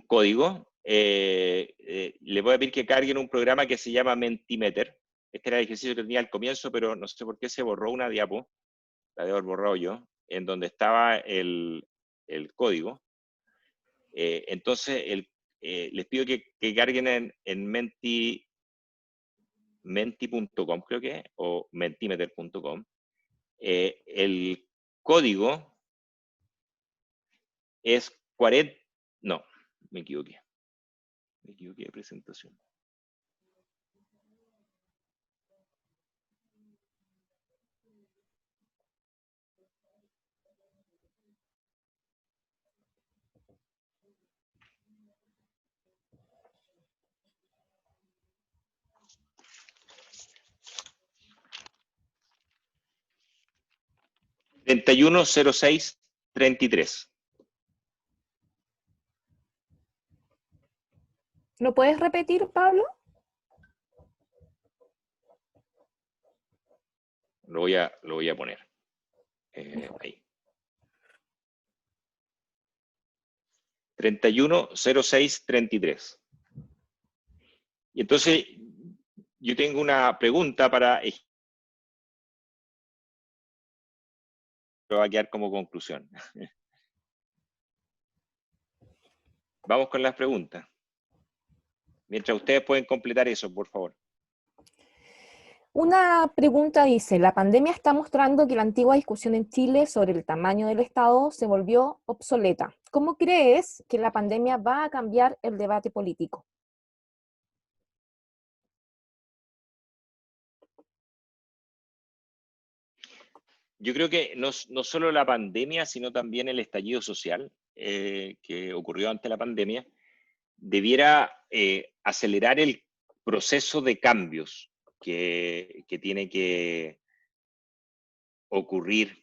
código, le voy a pedir que carguen un programa que se llama Mentimeter. Este era el ejercicio que tenía al comienzo, pero no sé por qué se borró una diapo, la debo haber borrado yo, en donde estaba el código. Entonces, les pido que carguen en menti.com, creo que, o mentimeter.com. El código es 40, no, me equivoqué de presentación. (310633). ¿Lo puedes repetir, Pablo? Lo voy a poner ahí. 310633. Y entonces, yo tengo una pregunta para... Pero va a quedar como conclusión. Vamos con las preguntas. Mientras ustedes pueden completar eso, por favor. Una pregunta dice, la pandemia está mostrando que la antigua discusión en Chile sobre el tamaño del Estado se volvió obsoleta. ¿Cómo crees que la pandemia va a cambiar el debate político? Yo creo que no solo la pandemia, sino también el estallido social que ocurrió ante la pandemia, debiera acelerar el proceso de cambios que tiene que ocurrir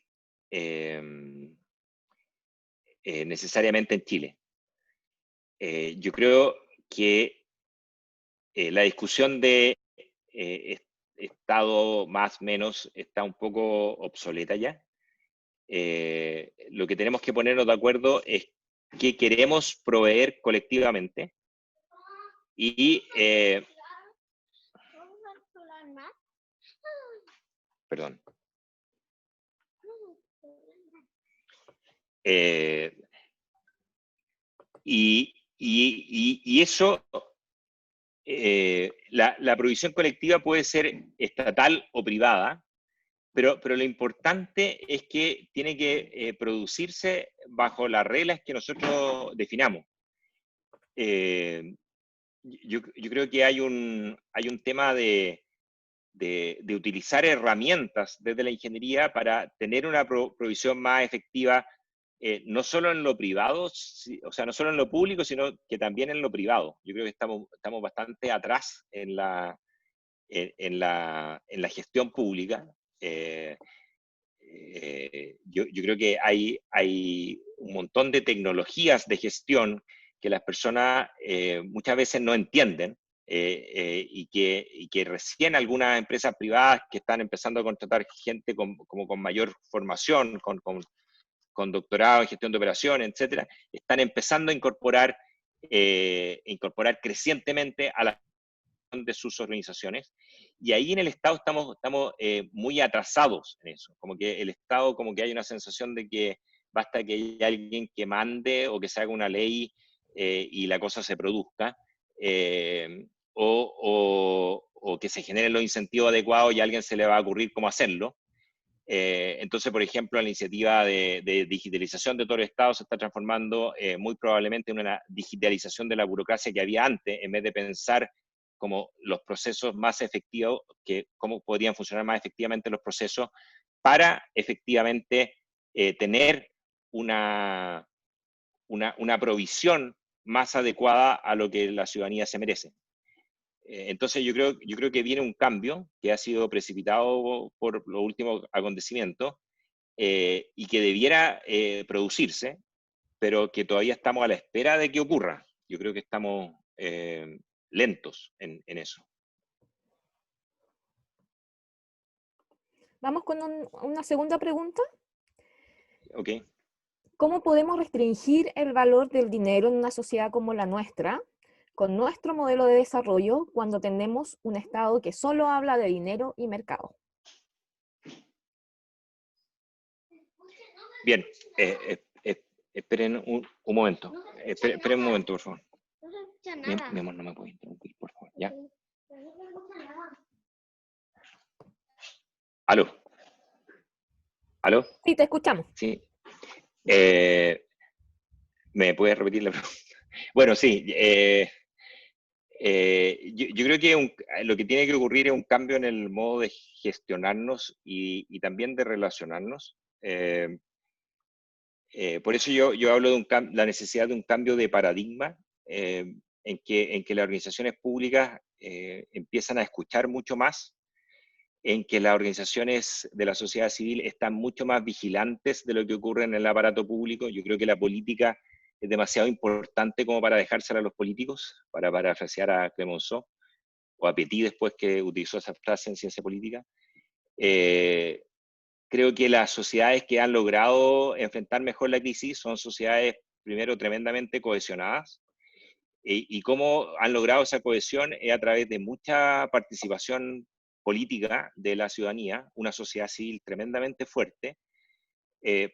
necesariamente en Chile. Yo creo que la discusión de Estado más o menos está un poco obsoleta ya. Lo que tenemos que ponernos de acuerdo es qué queremos proveer colectivamente y perdón. Y eso, la provisión colectiva puede ser estatal o privada, pero lo importante es que tiene que producirse bajo las reglas que nosotros definamos. Yo creo que hay un tema de utilizar herramientas desde la ingeniería para tener una provisión más efectiva, no solo en lo privado, o sea, no solo en lo público, sino que también en lo privado. Yo creo que estamos bastante atrás en la gestión pública. Yo creo que hay un montón de tecnologías de gestión que las personas muchas veces no entienden y que recién algunas empresas privadas que están empezando a contratar gente como con mayor formación, con doctorado en gestión de operaciones, etcétera, están empezando a incorporar crecientemente a la de sus organizaciones, y ahí en el Estado estamos muy atrasados en eso, como que el Estado, como que hay una sensación de que basta que haya alguien que mande o que se haga una ley y la cosa se produzca, o que se generen los incentivos adecuados y a alguien se le va a ocurrir cómo hacerlo. Entonces, por ejemplo, la iniciativa de digitalización de todo el Estado se está transformando muy probablemente en una digitalización de la burocracia que había antes, en vez de pensar como los procesos más efectivos, cómo podrían funcionar más efectivamente los procesos para efectivamente tener una provisión más adecuada a lo que la ciudadanía se merece. Entonces yo creo que viene un cambio que ha sido precipitado por los últimos acontecimientos y que debiera producirse, pero que todavía estamos a la espera de que ocurra. Yo creo que estamos lentos en eso. Vamos con una segunda pregunta. Ok. ¿Cómo podemos restringir el valor del dinero en una sociedad como la nuestra, con nuestro modelo de desarrollo, cuando tenemos un Estado que solo habla de dinero y mercado? Bien, esperen un momento. Esperen un momento, por favor. Mi amor, no me puedo interrumpir, por favor. ¿Ya? ¿Aló? ¿Aló? Sí, te escuchamos. Sí. ¿Me puedes repetir la pregunta? Bueno, sí. Yo creo que lo que tiene que ocurrir es un cambio en el modo de gestionarnos y también de relacionarnos. Por eso yo hablo de la necesidad de un cambio de paradigma en que las organizaciones públicas empiezan a escuchar mucho más, en que las organizaciones de la sociedad civil están mucho más vigilantes de lo que ocurre en el aparato público. Yo creo que la política es demasiado importante como para dejársela a los políticos, para parafrasear a Clemenceau, o a Petit después, que utilizó esa frase en ciencia política. Creo que las sociedades que han logrado enfrentar mejor la crisis son sociedades primero, tremendamente cohesionadas, y cómo han logrado esa cohesión es a través de mucha participación política de la ciudadanía, una sociedad civil tremendamente fuerte.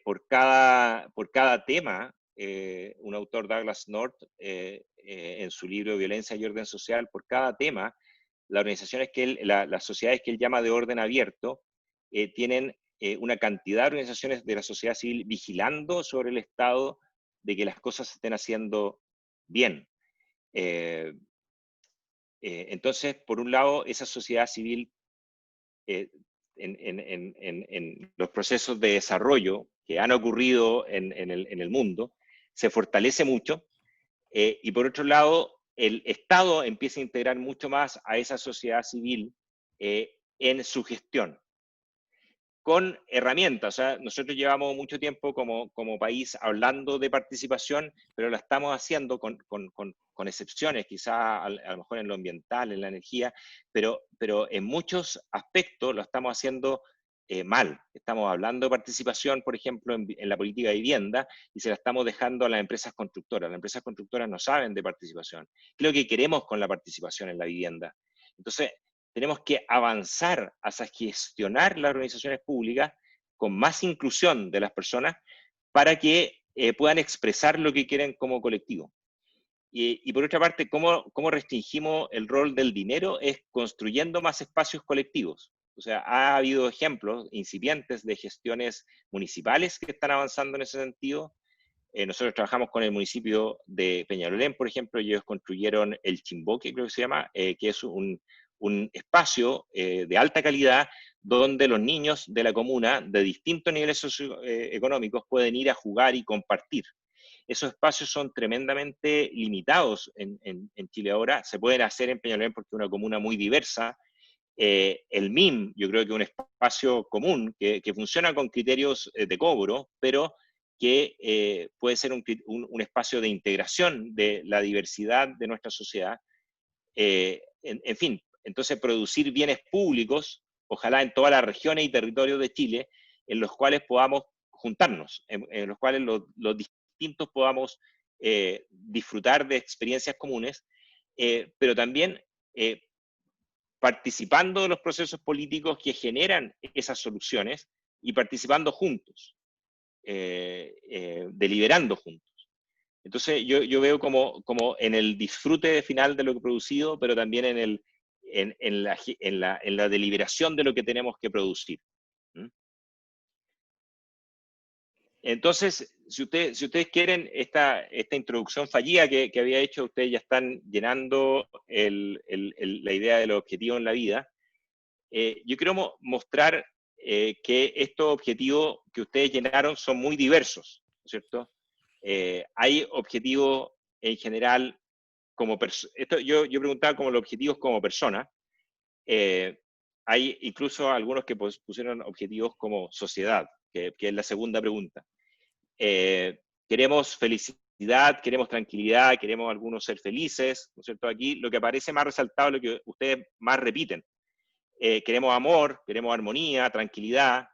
Por cada tema, un autor, Douglas North, en su libro Violencia y Orden Social, por cada tema, las sociedades que él llama de orden abierto, tienen una cantidad de organizaciones de la sociedad civil vigilando sobre el Estado de que las cosas se estén haciendo bien. Entonces, por un lado, esa sociedad civil en los procesos de desarrollo que han ocurrido en el mundo se fortalece mucho, y por otro lado, el Estado empieza a integrar mucho más a esa sociedad civil en su gestión, con herramientas. O sea, nosotros llevamos mucho tiempo como país hablando de participación, pero la estamos haciendo con excepciones, quizás a lo mejor en lo ambiental, en la energía, pero en muchos aspectos lo estamos haciendo mal. Estamos hablando de participación, por ejemplo, en la política de vivienda, y se la estamos dejando a las empresas constructoras. Las empresas constructoras no saben de participación. ¿Qué es lo que queremos con la participación en la vivienda? Entonces, tenemos que avanzar hacia gestionar las organizaciones públicas con más inclusión de las personas para que puedan expresar lo que quieren como colectivo. Y por otra parte, ¿cómo restringimos el rol del dinero? Es construyendo más espacios colectivos. O sea, ha habido ejemplos incipientes de gestiones municipales que están avanzando en ese sentido. Nosotros trabajamos con el municipio de Peñalolén, por ejemplo, y ellos construyeron el Chimboque, creo que se llama, que es un espacio de alta calidad donde los niños de la comuna de distintos niveles socioeconómicos pueden ir a jugar y compartir. Esos espacios son tremendamente limitados en Chile ahora. Se pueden hacer en Peñalolén porque es una comuna muy diversa. El MIM, yo creo que es un espacio común que funciona con criterios de cobro, pero que puede ser un espacio de integración de la diversidad de nuestra sociedad. En fin, entonces producir bienes públicos, ojalá en todas las regiones y territorios de Chile, en los cuales podamos juntarnos, en los cuales los distintos podamos disfrutar de experiencias comunes, pero también participando de los procesos políticos que generan esas soluciones y participando juntos, deliberando juntos. Entonces yo veo como en el disfrute final de lo que he producido, pero también en la deliberación de lo que tenemos que producir. Entonces, si ustedes quieren, esta introducción fallida que había hecho, ustedes ya están llenando la idea de los objetivos en la vida. Yo quiero mostrar que estos objetivos que ustedes llenaron son muy diversos, ¿no es cierto? Hay objetivos en general yo preguntaba como los objetivos como persona. Hay incluso algunos que pusieron objetivos como sociedad, que es la segunda pregunta. Queremos felicidad, queremos tranquilidad, queremos algunos ser felices, ¿no es cierto? Aquí lo que aparece más resaltado es lo que ustedes más repiten. Queremos amor, queremos armonía, tranquilidad,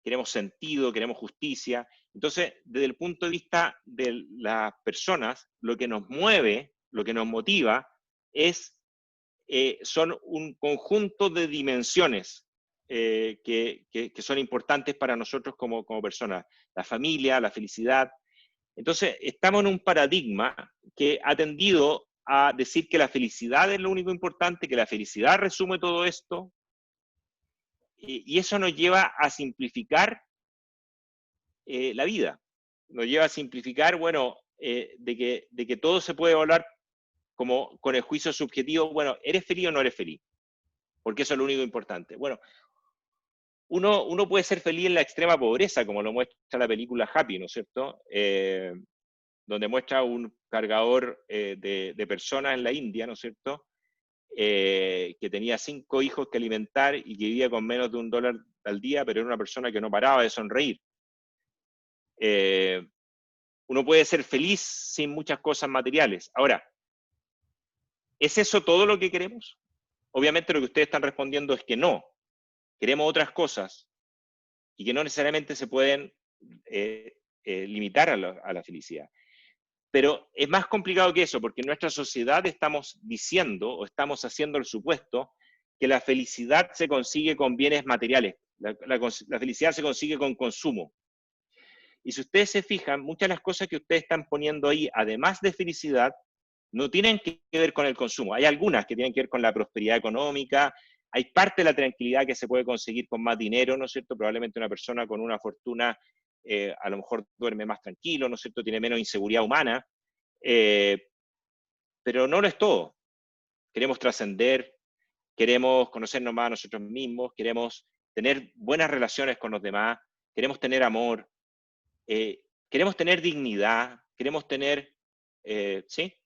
queremos sentido, queremos justicia. Entonces, desde el punto de vista de las personas, lo que nos mueve, lo que nos motiva, son un conjunto de dimensiones que son importantes para nosotros como personas. La familia, la felicidad. Entonces, estamos en un paradigma que ha tendido a decir que la felicidad es lo único importante, que la felicidad resume todo esto, y eso nos lleva a simplificar la vida. Nos lleva a simplificar, bueno, de que todo se puede evaluar como con el juicio subjetivo, bueno, ¿eres feliz o no eres feliz? Porque eso es lo único importante. Bueno, uno puede ser feliz en la extrema pobreza, como lo muestra la película Happy, ¿no es cierto? Donde muestra un cargador de personas en la India, ¿no es cierto? Que tenía 5 hijos que alimentar y que vivía con menos de $1 al día, pero era una persona que no paraba de sonreír. Uno puede ser feliz sin muchas cosas materiales. Ahora, ¿es eso todo lo que queremos? Obviamente lo que ustedes están respondiendo es que no. Queremos otras cosas y que no necesariamente se pueden limitar a la felicidad. Pero es más complicado que eso, porque en nuestra sociedad estamos diciendo o estamos haciendo el supuesto que la felicidad se consigue con bienes materiales, la felicidad se consigue con consumo. Y si ustedes se fijan, muchas de las cosas que ustedes están poniendo ahí, además de felicidad, no tienen que ver con el consumo. Hay algunas que tienen que ver con la prosperidad económica, hay parte de la tranquilidad que se puede conseguir con más dinero, ¿no es cierto? Probablemente una persona con una fortuna a lo mejor duerme más tranquilo, ¿no es cierto? Tiene menos inseguridad humana, pero no lo es todo. Queremos trascender, queremos conocernos más a nosotros mismos, queremos tener buenas relaciones con los demás, queremos tener amor, queremos tener dignidad, queremos tener, ¿sí?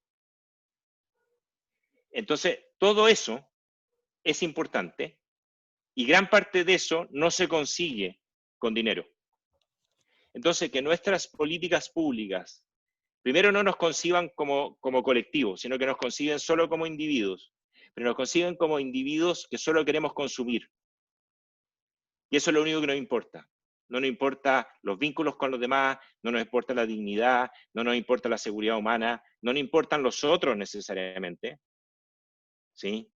Entonces, todo eso es importante y gran parte de eso no se consigue con dinero. Entonces, que nuestras políticas públicas, primero no nos conciban como colectivos, sino que nos conciben solo como individuos, pero nos conciben como individuos que solo queremos consumir. Y eso es lo único que nos importa. No nos importa los vínculos con los demás, no nos importa la dignidad, no nos importa la seguridad humana, no nos importan los otros necesariamente. ¿Sí?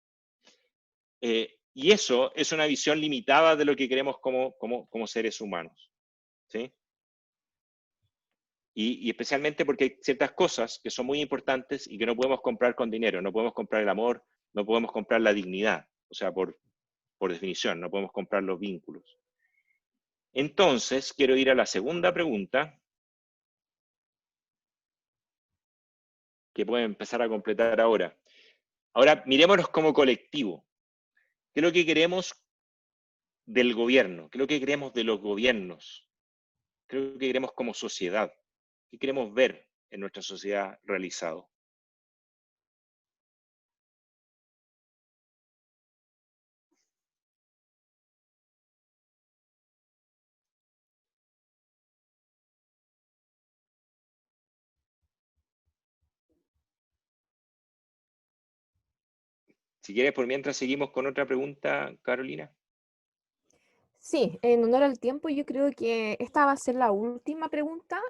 Y eso es una visión limitada de lo que queremos como seres humanos. ¿Sí? Y especialmente porque hay ciertas cosas que son muy importantes y que no podemos comprar con dinero. No podemos comprar el amor, no podemos comprar la dignidad. O sea, por definición, no podemos comprar los vínculos. Entonces, quiero ir a la segunda pregunta, que pueden empezar a completar ahora. Ahora, mirémonos como colectivo. ¿Qué es lo que queremos del gobierno? ¿Qué es lo que queremos de los gobiernos? ¿Qué es lo que queremos como sociedad? ¿Qué queremos ver en nuestra sociedad realizado? Si quieres, por mientras seguimos con otra pregunta, Carolina. Sí, en honor al tiempo, yo creo que esta va a ser la última pregunta,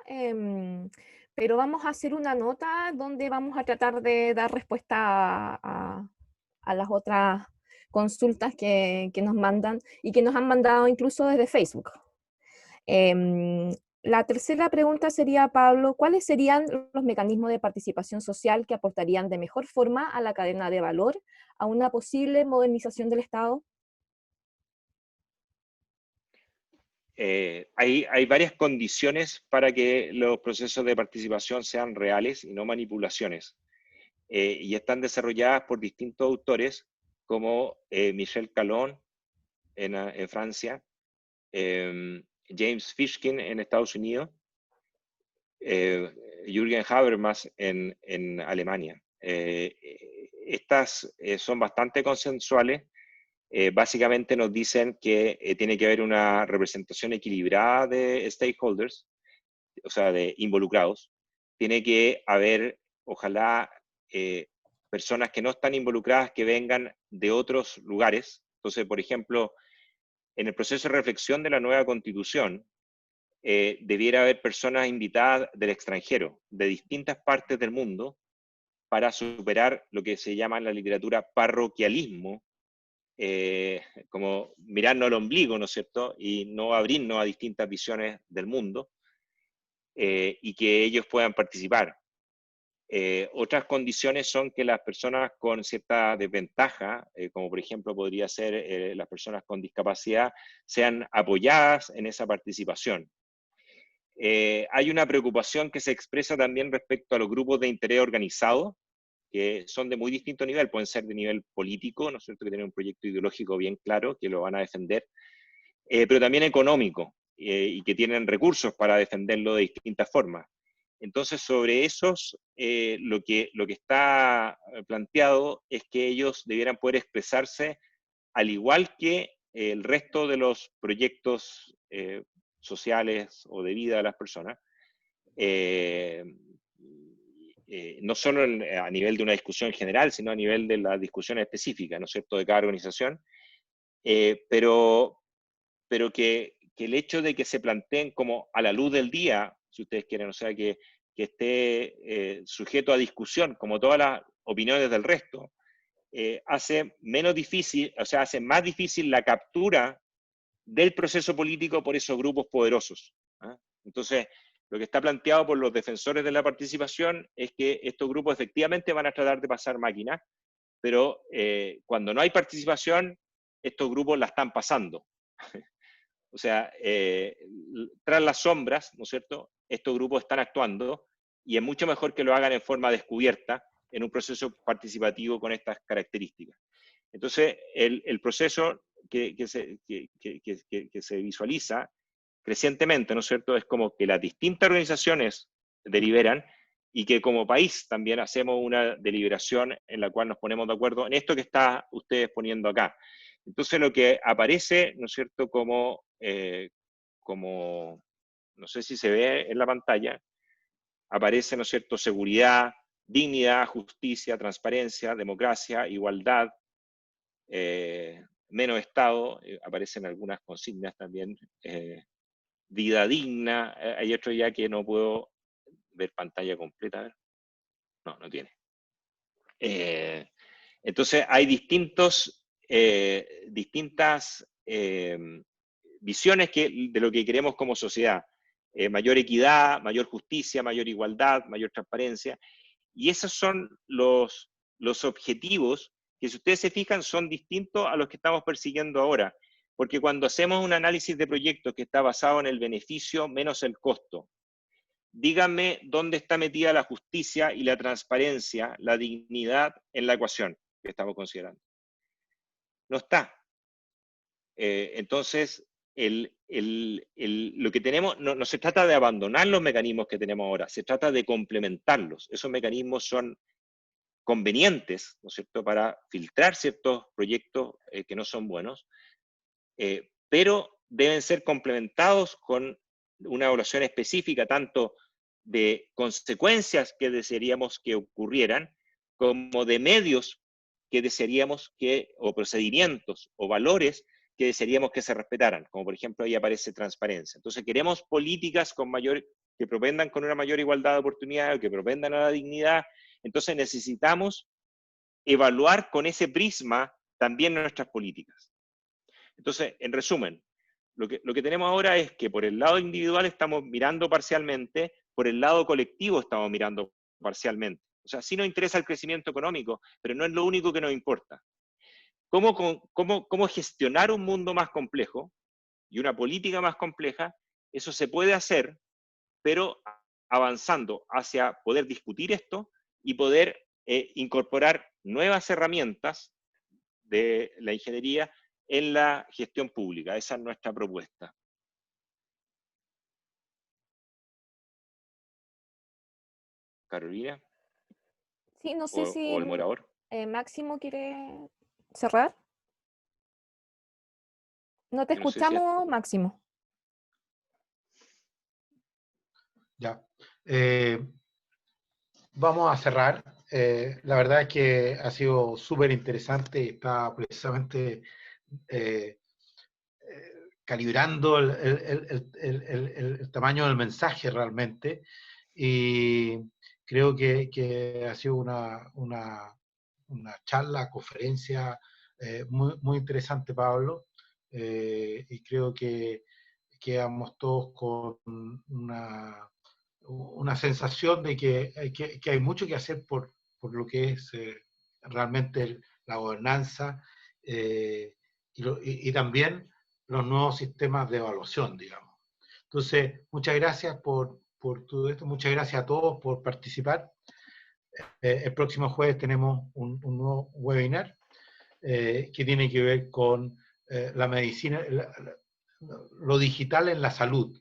pero vamos a hacer una nota donde vamos a tratar de dar respuesta a las otras consultas que nos mandan y que nos han mandado incluso desde Facebook. La tercera pregunta sería, Pablo, ¿cuáles serían los mecanismos de participación social que aportarían de mejor forma a la cadena de valor a una posible modernización del Estado? Hay varias condiciones para que los procesos de participación sean reales y no manipulaciones. Y están desarrolladas por distintos autores como Michel Calon en Francia, James Fishkin en Estados Unidos, Jürgen Habermas en Alemania. Estas son bastante consensuales. Básicamente nos dicen que tiene que haber una representación equilibrada de stakeholders, o sea, de involucrados. Tiene que haber, ojalá, personas que no están involucradas que vengan de otros lugares. Entonces, por ejemplo, en el proceso de reflexión de la nueva Constitución, debiera haber personas invitadas del extranjero, de distintas partes del mundo, para superar lo que se llama en la literatura parroquialismo, como mirarnos al ombligo, ¿no es cierto? Y no abrirnos a distintas visiones del mundo, y que ellos puedan participar. Otras condiciones son que las personas con cierta desventaja, como por ejemplo podría ser las personas con discapacidad, sean apoyadas en esa participación. Hay una preocupación que se expresa también respecto a los grupos de interés organizados, que son de muy distinto nivel, pueden ser de nivel político, ¿no es cierto?, que tienen un proyecto ideológico bien claro, que lo van a defender, pero también económico, y que tienen recursos para defenderlo de distintas formas. Entonces, sobre esos, lo que está planteado es que ellos debieran poder expresarse al igual que el resto de los proyectos sociales o de vida de las personas, no solo a nivel de una discusión general, sino a nivel de la discusión específica, ¿no es cierto?, de cada organización, pero que el hecho de que se planteen como a la luz del día, si ustedes quieren, o sea, que que esté sujeto a discusión, como todas las opiniones del resto, hace menos difícil, o sea, hace más difícil la captura del proceso político por esos grupos poderosos. ¿Ah? Entonces, lo que está planteado por los defensores de la participación es que estos grupos efectivamente van a tratar de pasar máquina, pero cuando no hay participación, estos grupos la están pasando. O sea, tras las sombras, ¿no es cierto?, estos grupos están actuando y es mucho mejor que lo hagan en forma descubierta en un proceso participativo con estas características. Entonces, el proceso que se visualiza crecientemente, ¿no es cierto?, es como que las distintas organizaciones deliberan y que como país también hacemos una deliberación en la cual nos ponemos de acuerdo en esto que está ustedes poniendo acá. Entonces, lo que aparece, ¿no es cierto?, como no sé si se ve en la pantalla, aparece, ¿no es cierto?, seguridad, dignidad, justicia, transparencia, democracia, igualdad, menos Estado, aparecen algunas consignas también, vida digna, hay otro ya que no puedo ver pantalla completa, a ver. No, no tiene. Entonces hay distintas visiones de lo que queremos como sociedad. Mayor equidad, mayor justicia, mayor igualdad, mayor transparencia. Y esos son los objetivos que, si ustedes se fijan, son distintos a los que estamos persiguiendo ahora. Porque cuando hacemos un análisis de proyectos que está basado en el beneficio menos el costo, díganme dónde está metida la justicia y la transparencia, la dignidad en la ecuación que estamos considerando. No está. Entonces, lo que tenemos, no se trata de abandonar los mecanismos que tenemos ahora, se trata de complementarlos. Esos mecanismos son convenientes, ¿no es cierto?, para filtrar ciertos proyectos que no son buenos, pero deben ser complementados con una evaluación específica, tanto de consecuencias que desearíamos que ocurrieran, como de medios que desearíamos o procedimientos o valores que desearíamos que se respetaran, como por ejemplo ahí aparece transparencia. Entonces queremos políticas que propendan con una mayor igualdad de oportunidades, que propendan a la dignidad. Entonces necesitamos evaluar con ese prisma también nuestras políticas. Entonces, en resumen, lo que tenemos ahora es que por el lado individual estamos mirando parcialmente, por el lado colectivo estamos mirando parcialmente. O sea, sí nos interesa el crecimiento económico, pero no es lo único que nos importa. ¿Cómo gestionar un mundo más complejo y una política más compleja? Eso se puede hacer, pero avanzando hacia poder discutir esto y poder incorporar nuevas herramientas de la ingeniería en la gestión pública. Esa es nuestra propuesta. Carolina. Sí, no sé si el moderador. Máximo quiere cerrar. No te escuchamos, No sé si Máximo. Ya. Vamos a cerrar. La verdad es que ha sido súper interesante. Está precisamente calibrando el tamaño del mensaje realmente. Y creo que ha sido una charla, conferencia muy interesante, Pablo. Y creo que quedamos todos con una sensación de que hay mucho que hacer por lo que es realmente la gobernanza y también los nuevos sistemas de evaluación, digamos. Entonces, muchas gracias por todo esto, muchas gracias a todos por participar. El próximo jueves tenemos un nuevo webinar que tiene que ver con la medicina, lo digital en la salud.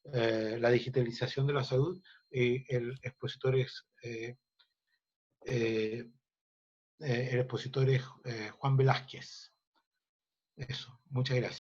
La digitalización de la salud, el expositor es Juan Velázquez. Eso, muchas gracias.